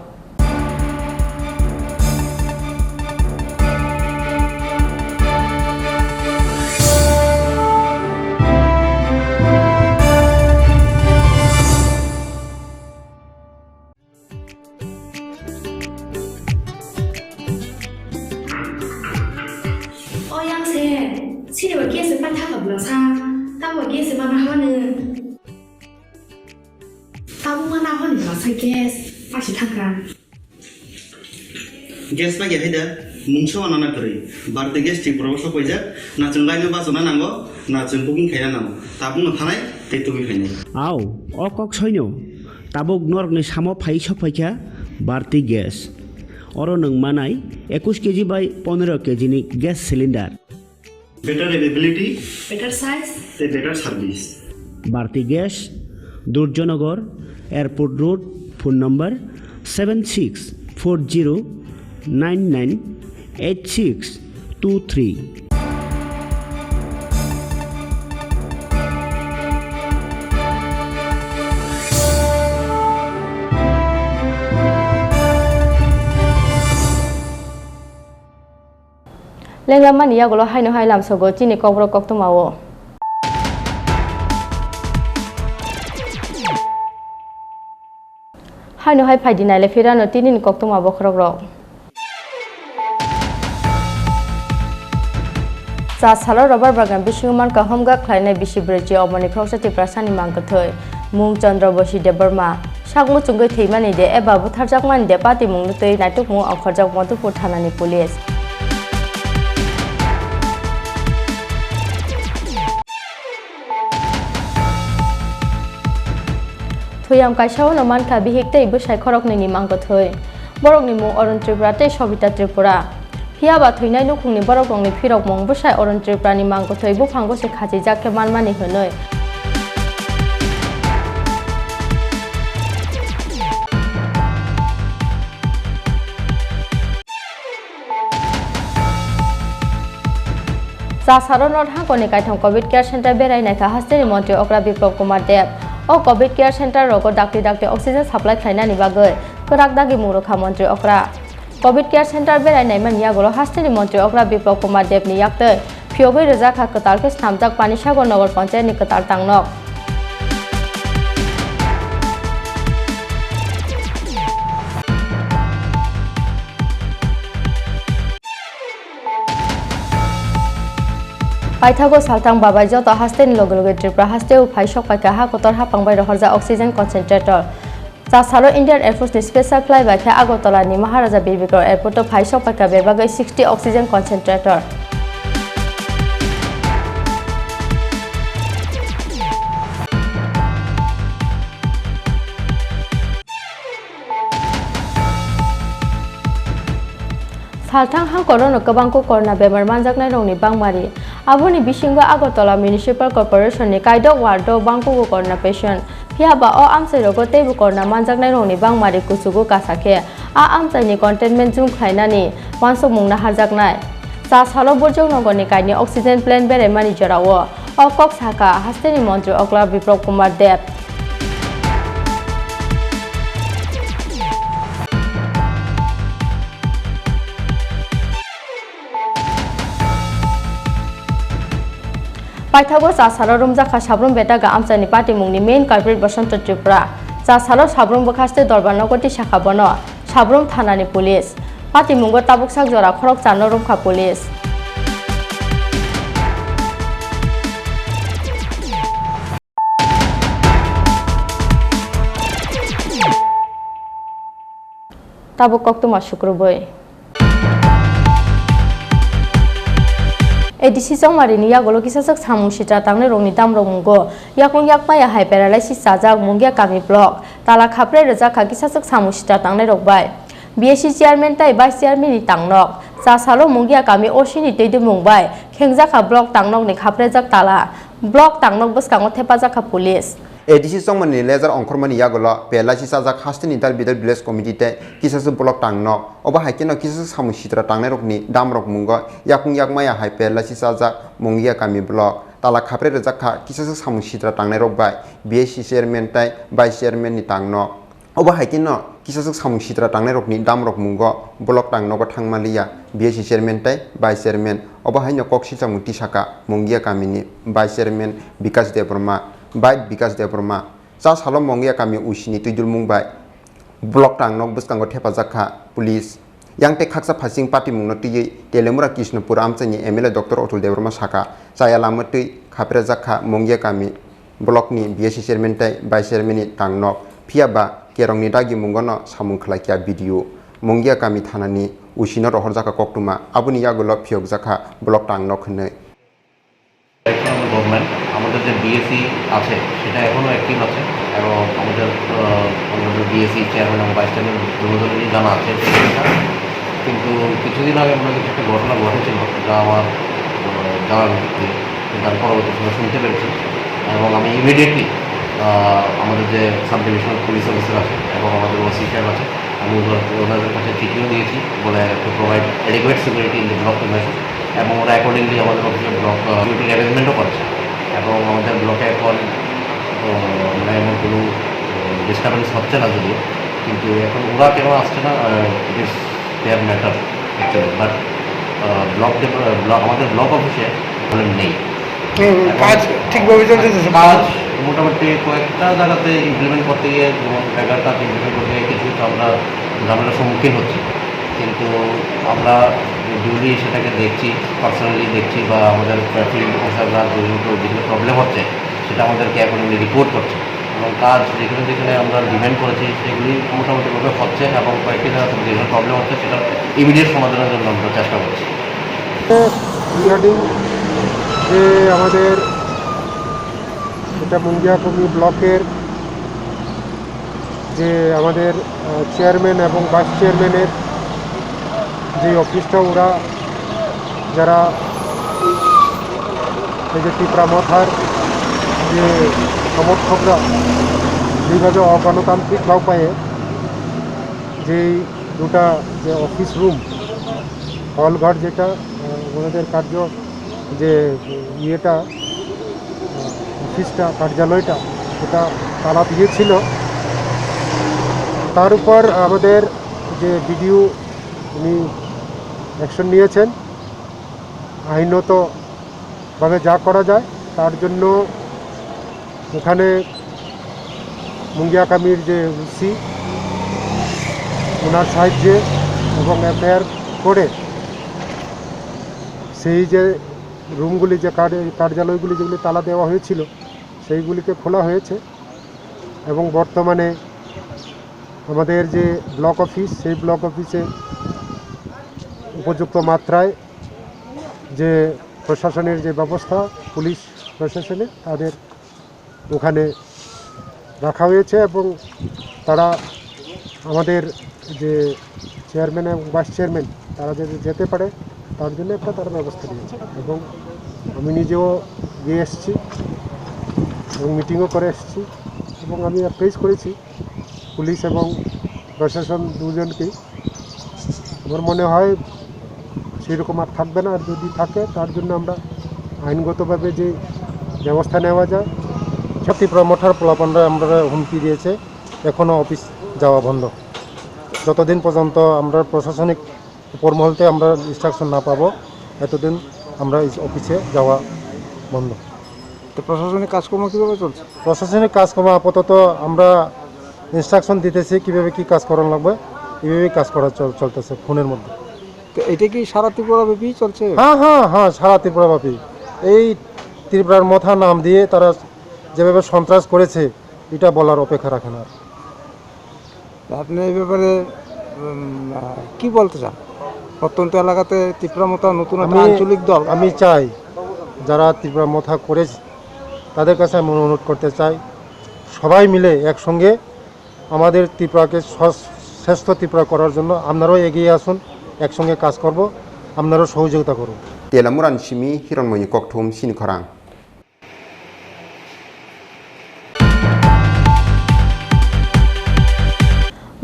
Oh yang se, sini bagi sepan tak belasa, tak bagi sepan apa ni? Tahu mana apa ni belasa gas, masih tangkan. Gas lagi ada, muncul anak kiri, berarti gas Tripura so kerja, nak cengkai ni bahasa mana nanggo, nak cengkuking kaya nanggo, tapi nak tanai तुबि फैनाय आव अ कक सैनो Tabuk नरकनि साम phi सफाइखा बारती guess अरो नों मानाय 21 KG बाय 15 KG नि gas cylinder better availability better size better service Bharati gas Durjanagar airport road phone number 7640998623 Lenglaman ya golo haino hailam sogo chini kobro kokto mawo. Haino hai phai dinai le firano tinin kokto mawo khrogrok. Sa salo rubber bagan bishuman ka homga khlainai bishi bridge oboni khoksa ti prasani mangkathoi mung chandra boshi de burma sakmu chungoi theimani de eba butharjakman de pati mung tei naituk mu akhorjak montupur thanani police. Tuyam kaisao naman ka bihikte ibu sai khorok ni mangkathoi borok ni mu Orun Tripura te Sobita Tripura Pia ba thuinai nukhungni borok rongni phirok mong busai Orun Tripura ni mangkathoi bu phango se khaji jakke manmani honoi Sa saronor hangkoni kaitham COVID care center berai naikha hasteni mantri okra Biplop Kumar Dev o COVID care center rogo dakti oxygen supply khlainani bagoi korak dagi murokha mantri okra COVID care center berai nai man yagoro hasteni mantri okra Biplop Kumar Dev ni yaktoi phiogoi reja kha katal ke snamjak Panisagar Nagar Panchayat ni katal tangnok Paithago saltang babai joto hasteni loge Tripura hasteu phaisok paika ha kotor ha pangbai rohorja oxygen concentrator Jasalo Indian Air Force ni special flyby kha Agartala ni Maharaja Birvikram airport to phaisok paika berbagai 60 oxygen concentrator Saltang hang korono kabangko korna bemar manjaknai rongni bangmari aboni bisingo Agartala Municipal Corporation ni kaidok wardo bangko korna patient phiaba o amsai rogo teibu korna manjaknai rongni bangmari kusugo kasakhe a amsai ni containment zone khlainani wansok mungna harjaknai sa salo borjong nogorni kaini oxygen plant bere mani jorao o kok saka hasteni mantri okla Biplop Kumar Dev Paithago Jasalo rumjakha sabrum betaga amsani party mungni main culprit Basanta Tripura Jasalo sabrum bokhaste Dorbar Nogoti Shakha bono sabrum thanani police party mungo tabuk sak jora khorok chano rumkha police tabuk koktuma shukruboi ADC Somari ni yagolo kisasak samung sitra tangne rongni damrok mungo yakung yakmaya hai paralysis sajak mungya kami block tala khapre reja kha kisasak samung sitra tangne rokbai BSC chairman tai vice chairman ni tangnok Jasalo mungya kami osi ni teide mungbai khengja kha block tangnok ni khapre jak tala block tangnok boskango thepajak kha police ADC Songmani Laser Onkormani Yagolo, Pelashi Sazak Hastin Inter Bidal Village Committee, Kisas Block Tangno, Oba Hakino Kisas Hamushitra Tangrokni, Damrok Mungo, Yakung Yakmaya Hyper Lashi Sazak, Mungia Kami Block, Tala Capre Zaka, Kisas Hamushitra Tangrok by BSC Chairman Tai, Vice Chairman Nitangno, Oba Hakino, Kisas Hamushitra Tangrokni, Damrok Mungo, Block Tangno Tangmalia, BSC Chairman Tai, Vice Chairman, Oba Hino Koksisa Mutisaka, Mungia Kamini, Vice Chairman, Bikas Debroma. Baik Bikas Debroma, Jasalo Mongia kami usini tuidul mungbai, Block Tangnok buskango thepajaka police, yang te khaksa phasing party mungno tuye Telemura Krishnapur amchani MLA Dr. Otul Debroma Saka, saya lamatui khaprejaka Mongia kami block ni BSC chairman tai vice chairman ni Tangnok, phiaba kerongni dagi mungono samung khlakia video, Mongia kami thanani usino rohorjaka koktuma, abuni yagulo phiokjaka Block Tangnok hnei. Government আমাদের যে BAC আছে সেটা এখনও active আছে এবং আমাদের BAC chairman এবং vice chairman দুজনেরই জানা আছে সেটা। কিন্তু কিছুদিন আগে মনে কিছু একটা ঘটনা ঘটেছিল যা আমার জানার ভিত্তিতে কিন্তু আমি পরবর্তী সময় শুনতে পেরেছি এবং আমি ইমিডিয়েটলি আমাদের যে সাব ডিভিশনাল পুলিশ অফিসার আছে এবং আমাদের ওসি সাহেব আছে আমি ওনাদের কাছে চিঠিও দিয়েছি বলে to provide adequate security in the block premises এবং ওরা অ্যাকর্ডিংলি আমাদের অফিসে ব্লক সিকিউরিটি অ্যারেঞ্জমেন্টও করছে এবং আমাদের ব্লকে এখন মানে এমন কোনো ডিস্টারবেন্স হচ্ছে না যদিও, কিন্তু এখন ওরা কেন আসছে না ইট ইস দেয়ার ম্যাটার অ্যাকচুয়ালি, বাট আমাদের ব্লক অফিসে প্রবলেম নেই, কাজ ঠিকভাবে চলছে। কাজ মোটামুটি কয়েকটা জায়গাতে ইমপ্লিমেন্ট করতে গিয়ে যেমন এগার কাজ ইমপ্লিমেন্ট করতে গিয়ে কিছু আমরা ঝামেলার সম্মুখীন হচ্ছি, কিন্তু আমরা ডিউলি সেটাকে দেখছি, পার্সোনালি দেখছি বা আমাদের ট্রাফিক অফিসাররা যেগুলো প্রবলেম হচ্ছে সেটা আমাদেরকে অ্যাকর্ডিংলি রিপোর্ট করছে এবং কাজ যেখানে যেখানে আমরা ডিমান্ড করেছি সেগুলি মোটামুটিভাবে হচ্ছে এবং কয়েকটি জায়গাতে যেগুলো প্রবলেম হচ্ছে সেটা ইমিডিয়েট সমাধানের জন্য আমরা চেষ্টা করছি। রিগার্ডিং যে আমাদের এটা মুঙ্গিয়াকমি ব্লকের যে আমাদের চেয়ারম্যান এবং ভাইস চেয়ারম্যানের যে অফিসটা ওরা যারা এই যে ত্রিপুরা মথার যে সমর্থকরা যেভাবে অগণতান্ত্রিক উপায়ে যেই দুটা যে অফিস রুম হলঘর যেটা ওনাদের কার্য যে ইয়েটা অফিসটা কার্যালয়টা সেটা তালা দিয়েছিল, তার উপর আমাদের যে বিডিও উনি অ্যাকশন নিয়েছেন আইনতভাবে যা করা যায় তার জন্য। ওখানে মুঙ্গিয়াকামির যে ওসি ওনার সাহায্যে এবং এফআইআর করে সেই যে রুমগুলি যে কার্যালয়গুলি যেগুলি তালা দেওয়া হয়েছিল সেইগুলিকে খোলা হয়েছে এবং বর্তমানে আমাদের যে ব্লক অফিস সেই ব্লক অফিসে উপযুক্ত মাত্রায় যে প্রশাসনের যে ব্যবস্থা পুলিশ প্রশাসনের তাদের ওখানে রাখা হয়েছে এবং তারা আমাদের যে চেয়ারম্যান এবং ভাইস চেয়ারম্যান তারা যদি যেতে পারে তার জন্য একটা তারা ব্যবস্থা নিয়েছে এবং আমি নিজেও গিয়ে এসেছি এবং মিটিংও করে এসেছি এবং আমি অ্যাপ্রেজ করেছি পুলিশ এবং প্রশাসন দুজনকেই। আমার মনে হয় সেরকম আর থাকবে না, আর যদি থাকে তার জন্য আমরা আইনগতভাবে যে ব্যবস্থা নেওয়া যায়। ত্রিপুরা মঠার পোলাপানরা আমরা হুমকি দিয়েছে এখনও অফিস যাওয়া বন্ধ, যতদিন পর্যন্ত আমরা প্রশাসনিক উপর মহলতে আমরা ইনস্ট্রাকশন না পাবো এতদিন আমরা অফিসে যাওয়া বন্ধ। তো প্রশাসনিক কাজকর্ম কীভাবে চলছে? প্রশাসনিক কাজকর্ম আপাতত আমরা ইনস্ট্রাকশন দিতেছি কীভাবে কী কাজ করানো লাগবে, এইভাবেই কাজ করা চলতেছে ফোনের মধ্যে। তো এটা কি সারা ত্রিপুরাব্যাপী চলছে? হ্যাঁ হ্যাঁ হ্যাঁ, সারা ত্রিপুরাব্যাপী। এই ত্রিপুরার মথা নাম দিয়ে তারা যেভাবে সন্ত্রাস করেছে এটা বলার অপেক্ষা রাখে না। আপনি এই ব্যাপারে কি বলতে চান? প্রত্যন্ত এলাকাতে ত্রিপুরা মথা নতুন একটা আঞ্চলিক দল, আমি চাই যারা ত্রিপুরা মথা করেছে তাদের কাছে আমি অনুরোধ করতে চাই সবাই মিলে একসঙ্গে আমাদের ত্রিপুরাকে শ্রেষ্ঠ ত্রিপুরা করার জন্য আপনারাও এগিয়ে আসুন, একসঙ্গে কাজ করব, আপনারাও সহযোগিতা করুন। তেলামুরান সিমি হিরণময়ী ককথুম চিনি খরাং।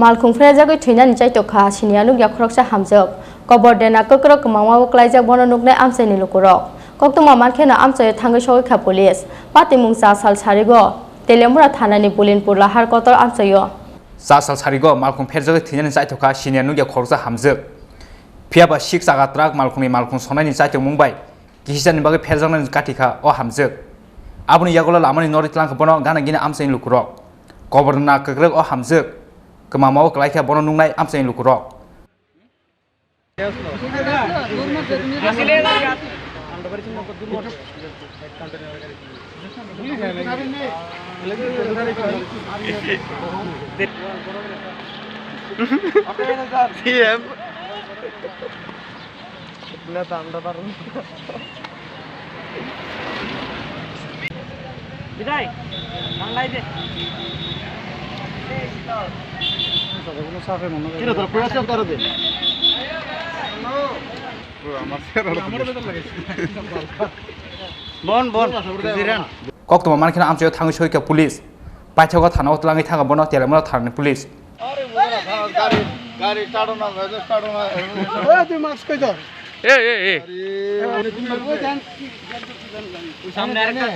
मालखुंफ्रा जागै थैनानै जायतखा सिनिया नुगिया खरकसा हामजोक कबर देना कक्रक मामाव क्लाइजाक बन नुगनाय आमसायनि लुकुरक कक्तमा मानखेना आमसाय थांगै सगैखा पुलिस पाति मुंसा साल सारिगो तेलेमुरा थानानि बुलिनपुर लाहार कतर आमसायो साल सारिगो मालखुं फेरजागै थैनानै जायतखा सिनिया नुगिया खरकसा हामजोक फियाबा सिक जागा ट्राक मालखुंनि सनायनि जायतक मुंबाय किहिजानि बागै फेरजागनानि काटिखा अ हामजोक आबुनि यागला लामानि नरितलांखौ बन गाना गिना आमसायनि लुकुरक कबर देना कक्रक अ हामजोक Kemamau kelaika bono nungnai amsain lukurok. বিদায় বাংলাই দে কিরে তোর প্রয়াস করে দে বন বন জিরান kok to man khina amche thang soi ka police pai chho ka thana otlangi thaga bono telemura tharni police গাড়ি টাড়ো না টাড়ো না ওই তুই মাস্ক কই দাও ए সামনে আরেকটা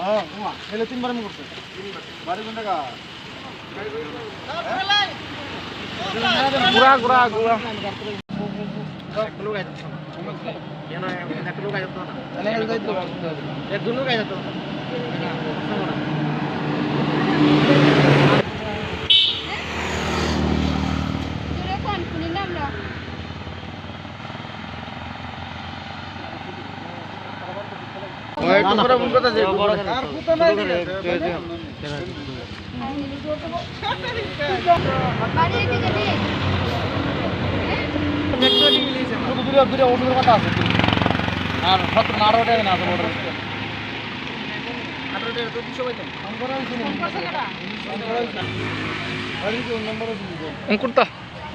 হ্যাঁ এলে তিনবার আমি করতে বাড়ি কোন জায়গা গুড়া গুড়া গুড়া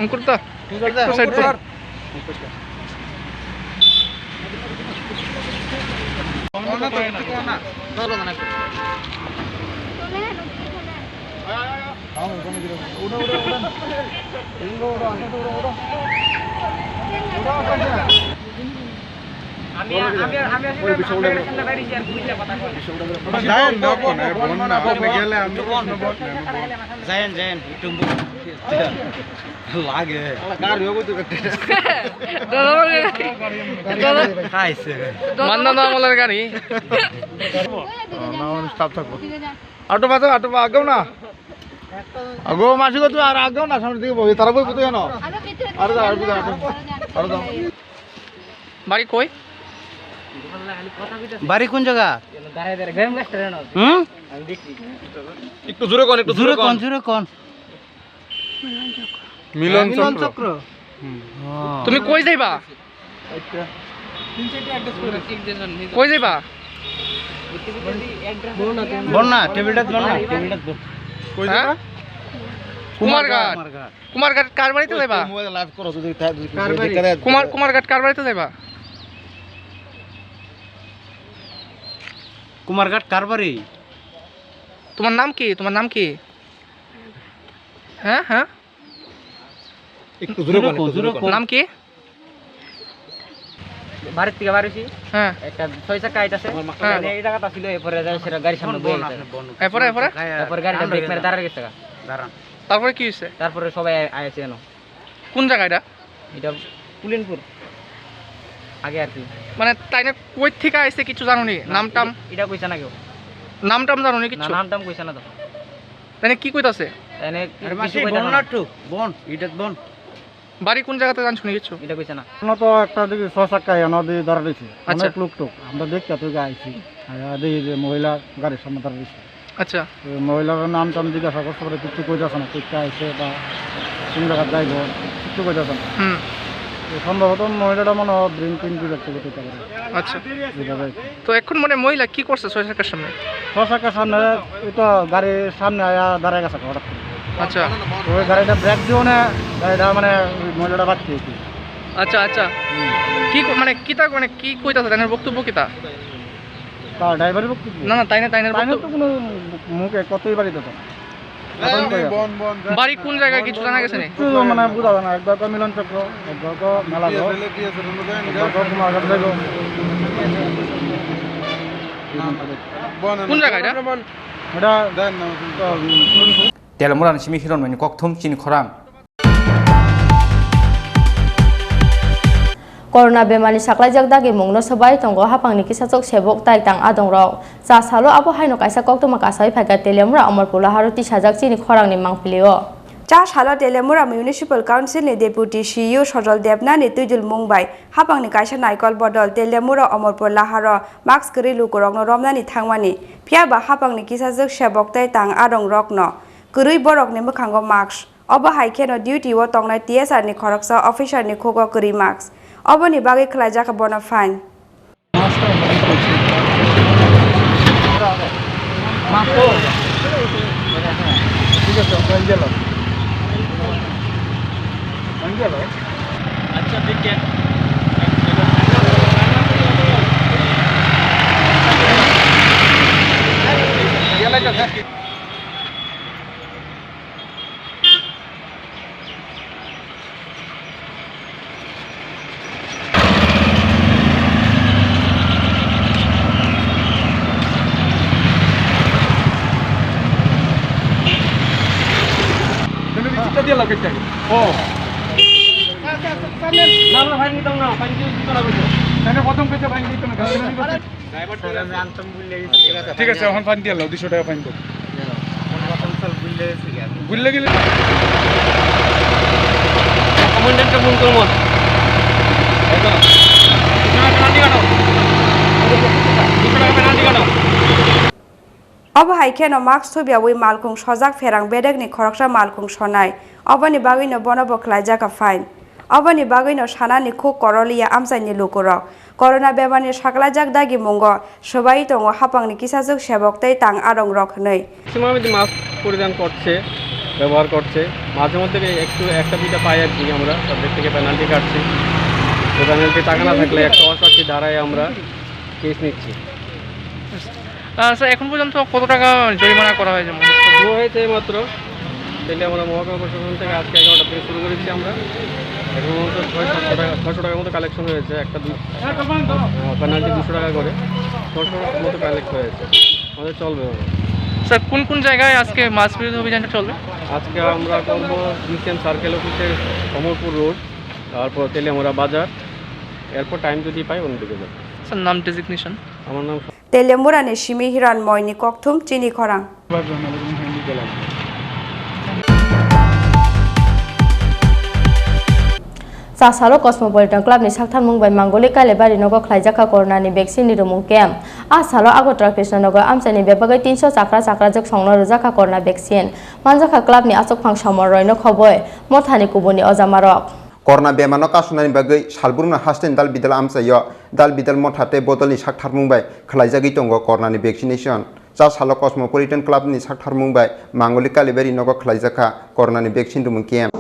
Ungkurta side to Mana na amalar gani? Staff থাকবো অটো বাজো অটো আগাও না আগো মাসি গো তুই আর আগাও না সামনে দিকে বসে তারা বই কোথায় জানো আর দাও আর দাও বাড়ি কই বাড়ি কোন জায়গা একটু জোরে কোন একটু জোরে কোন মিলন চক্র তুমি কই যাইবা কই যাইবা বন্না টেবিলটা বন্না কই যাবা কুমারঘাট কার বাড়িতে যাইবা মোবাইল লাইভ করো যদি কুমারঘাট কার বাড়িতে যাইবা কুমারঘাট কারবারি তোমার নাম কি হ্যাঁ হ্যাঁ একটু জোরে কোন নাম কি বাড়ির থেকে বাড়িছি হ্যাঁ একটা 6 চাকা আইতাছে এই জায়গাটা ছিল এরপরে যায় সেটা গাড়ির সামনে বয়ে গেছে এরপরে গাড়িটা ব্রেক মেরে দাঁড়ায় গেছে দাঁড়ান তারপরে কি হইছে তারপরে সবাই আইছে এনো কোন জায়গা এটা পুলিনপুর আগে আর কি মানে তাইনে কই থেকে আইছে কিছু জানোনি নামটাম এটা কইছে না কেউ নামটাম জানোনি কিছু নামটাম কইছে না তো তাইনে কি কইতাছে তাইনে কিছু কইতা না বন এটা বন বাড়ি কোন জায়গাতে জানছ নি কিছু এটা কইছে না আমরা তো একটা দিকে 6 চাকা নদী দাঁড়াইছে অনেক লোক আমরা দেখতে তো আইছি আর দেখি যে মহিলা গাড়ির সামনে দাঁড়াইছে আচ্ছা মহিলার নাম টাম জিজ্ঞাসা করতে পারে কিছু কইতাছে না কোথা আইছে বা কোন জায়গা যাইব কিছু কইতাছে না সম্ভবত মহিলাটা মনে হয় ড্রিঙ্ক টিঙ্ক করতে করতে পারে আচ্ছা তো এখন মানে মহিলা কি করছে 6 চাকার সামনে 6 চাকার সামনে এটা গাড়ির সামনে আয়া দাঁড়ায় গেছে হঠাৎ করে আচ্ছা ওই গাড়িটা ব্রেক দিও না গাড়িটা মানে মহিলাটা বাঁচতে আচ্ছা আচ্ছা কি মানে কিতা মানে কি কইতাছে তাইনের বক্তব্য কিতা তা ড্রাইভারের বক্তব্য না তাইনের তো কোনো মুখে কতই বাড়ি দিত বাড়ি কোন জায়গায় কিছু জানা গেছে মানে বুঝা যায় না একবার মিলন চক্র একবার মেলা কোন জায়গা এটা তেলমুরান সিমি হিরন মানে ককথম চিনি খরাং Corona bemani saklai jak dagi mungno sabai tongo hapangni kisachok sebok tai tang adong rok cha salo abo haino kaisa kokto makasai phaga telemura amorpula haroti sajak chini khorang ni mangpilio cha salo telemura municipal council ni deputy CEO Sojol Debna ni tuijul mungbai hapangni kaisa naikol bodol telemura amorpula haro max kri lukorok no romna ni thangmani phia ba hapangni kisachok sebok tai tang adong rok no kurui borok ni mukhango max obo haikeno duty o tongnai TSR ni khoroksa officer ni khogo kuri max অবনি বাগে খেলা যাকে বনা fine দিয়ে লাও কেটে ও না না fine দিতাম না ফাইন দিয়ে দিত না কইছো তাহলে প্রথম কইছো ফাইন দিত না ড্রাইভার স্যার আমি আনতাম বুঝলে গেছি ঠিক আছে এখন ফাইন দিয়ে লাও 200 টাকা ফাইন দাও প্রথম সাল বুঝলে গেলে কমান্ডেন্টকে ফোন করব এটা তুমি পেনাল্টি কাটো পেনাল্টি কাটো अब हाइखेन मार्क्स थुबियावै मालकुं सजाक फेरां बेडेगनि खरकसा मालकुं सनाय अबनि बागैनो बनबो खलायजाका फाइन अबनि बागैनो सानानि खु करलिया आमसाइनि लुकुरक करona बेमारनि साकलाजाक दागि मुंगो सबाई दंगो हापांनि किसाजुक सेबकतै तां आरं रखनै ম্যাক্সিমাম মাস্ক পরিধান করছে ব্যবহার করছে মাঝে মধ্যে একটু একটা দুইটা পাই আর কি আমরা তাদের থেকে পেনাল্টি কাটছি তো পেনাল্টি টাকা না থাকলে 188 ধারায় আমরা কেস নিচ্ছি স্যার এখন পর্যন্ত কত টাকা জরিমানা করা হয়েছে শুরু হয়েছে মাত্র তাহলে আমরা মহকুমা প্রশাসন থেকে আজকে 11টা থেকে শুরু করেছি আমরা এখন মতো 600 টাকার মতো কালেকশন হয়েছে একটা পেনাল্টি 200 টাকা করে 600 টাকার মতো কালেক্ট হয়েছে আমাদের চলবে স্যার কোন কোন জায়গায় আজকে মাছ বিরোধী অভিযানটা চলবে আজকে আমরা করবো ডিসিএম সার্কেল অফিসের কমলপুর রোড তারপর তেলিয়ামুড়া বাজার এরপর টাইম যদি পাই অন্যদিকে যাবো স্যার নাম ডেজিগনেশন আমার নাম तेलेमुरानि सिमी हिरान मयनि ककथुम चिनी खरां सासालो कस्मोपलिटन क्लाबनि साकथान मुंबाई मांगोली कालेबारि नगर खलायजाका करनानि भेक्सिननि रुमुं केम्प आसालो आगरतला कृष्णनगर आमसानि बेबागै 300 चाक्रा चाक्राजों संनो रोजाका करना भेक्सिन मानजाका क्लाबनि आचकफां समरयनो खबय मथानि कुबुनि अजामारक करना बेमानो कासुनानि बागै सालबुरनो हास्टेन दाल बिदाल आमसायो दाल बिदाल मथाते बदलनि साकथार मुंबाई खलायजागै दंगो करनानि भेक्सिनेशन जा सालो कस्मोपलिटन क्लाबनि साकथार मुंबाई मांगोली कालेबारि नगर खलायजाका करनानि भेक्सिन रुमुं केम्प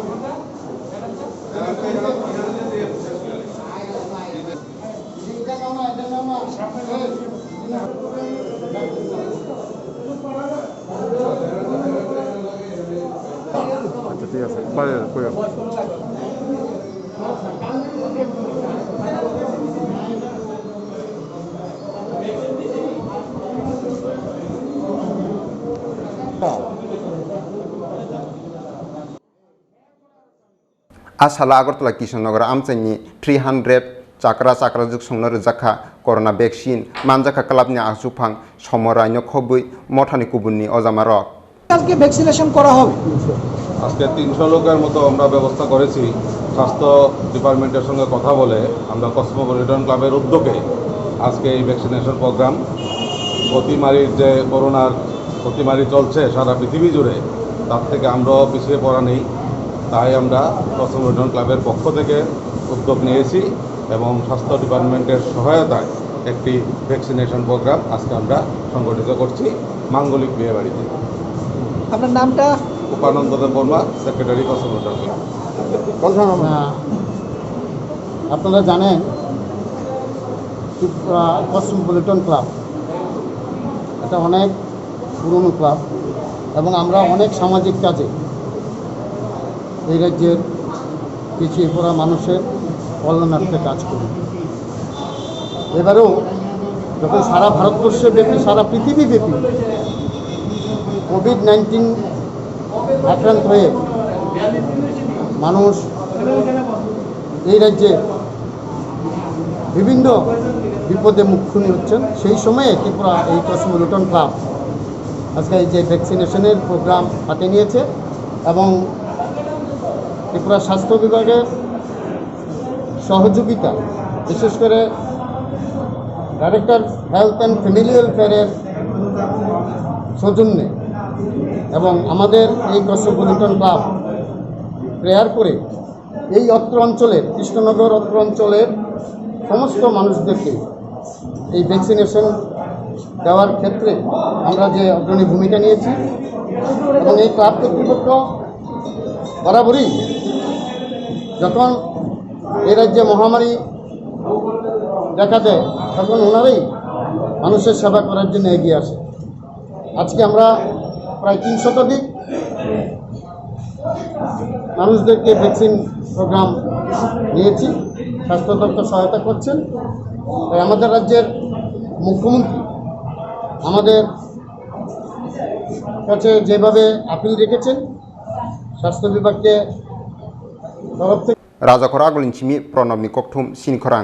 ঠিক আছে বাইরে কই आसाला आगरतला कृष्णनगर आमसाइनि 300 चाक्रा चाक्राजुक संनो रोजाखा करना भेक्सिन मानजाका क्लाबनि आगजुफां समरायनो खबৈ मथानि कुबुननि अजामारक আজকে ভ্যাকসিনেশন করা হবে আজকে 300 লোকের মতো আমরা ব্যবস্থা করেছি স্বাস্থ্য ডিপার্টমেন্টের সঙ্গে কথা বলে আমরা কসমোপলিটন ক্লাবের উদ্যোগে আজকে এই ভ্যাকসিনেশন প্রোগ্রাম অতিমারির যে করোনার অতিমারি চলছে সারা পৃথিবী জুড়ে তার থেকে আমরাও পিছিয়ে পড়া নেই তাই আমরা কসমোপলিটন ক্লাবের পক্ষ থেকে উদ্যোগ নিয়েছি এবং স্বাস্থ্য ডিপার্টমেন্টের সহায়তায় একটি ভ্যাকসিনেশন প্রোগ্রাম আজকে আমরা সংগঠিত করছি মাঙ্গলিক বিয়েবাড়িতে আপনার নামটা উপানন্দ দেব বর্মা সেক্রেটারি কসমোপলিটন ক্লাব আপনারা জানেন কসমোপলিটন ক্লাব এটা অনেক পুরনো ক্লাব এবং আমরা অনেক সামাজিক কাজে এই রাজ্যের পিছিয়ে পড়া মানুষের কল্যাণার্থে কাজ করি এবারেও যখন সারা ভারতবর্ষে ব্যাপী সারা পৃথিবী ব্যাপী কোভিড-19 আক্রান্ত হয়ে মানুষ এই রাজ্যে বিভিন্ন বিপদে মুখোমুখি হচ্ছেন সেই সময়ে ত্রিপুরা এই কসমোপলিটন ক্লাব আজকে এই যে ভ্যাকসিনেশনের প্রোগ্রাম হাতে নিয়েছে এবং ত্রিপুরা স্বাস্থ্য বিভাগের সহযোগিতা বিশেষ করে ডাইরেক্টর হেলথ অ্যান্ড ফ্যামিলি ওয়েলফেয়ারের সৌজন্যে এবং আমাদের এই কসমোপলিটন ক্লাব প্রেয়ার করে এই অত্র অঞ্চলের কৃষ্ণনগর অত্র অঞ্চলের সমস্ত মানুষদেরকে এই ভ্যাকসিনেশন দেওয়ার ক্ষেত্রে আমরা যে অগ্রণী ভূমিকা নিয়েছি এবং এই ক্লাব কর্তৃপক্ষ বরাবরই যখন এই রাজ্যে মহামারী দেখা দেয় তখন ওনারাই মানুষের সেবা করার জন্য এগিয়ে আসে আজকে আমরা প্রায় 300 শতাধিক মানুষদেরকে ভ্যাকসিন প্রোগ্রাম নিয়েছি স্বাস্থ্য দপ্তর সহায়তা করছেন তাই আমাদের রাজ্যের মুখ্যমন্ত্রী আমাদের কাছে যেভাবে আপিল রেখেছেন স্বাস্থ্য বিভাগকে তরফ থেকে রাজাখরা আগলিন চিমি প্রণবনি ককথুম চিনি খরাং।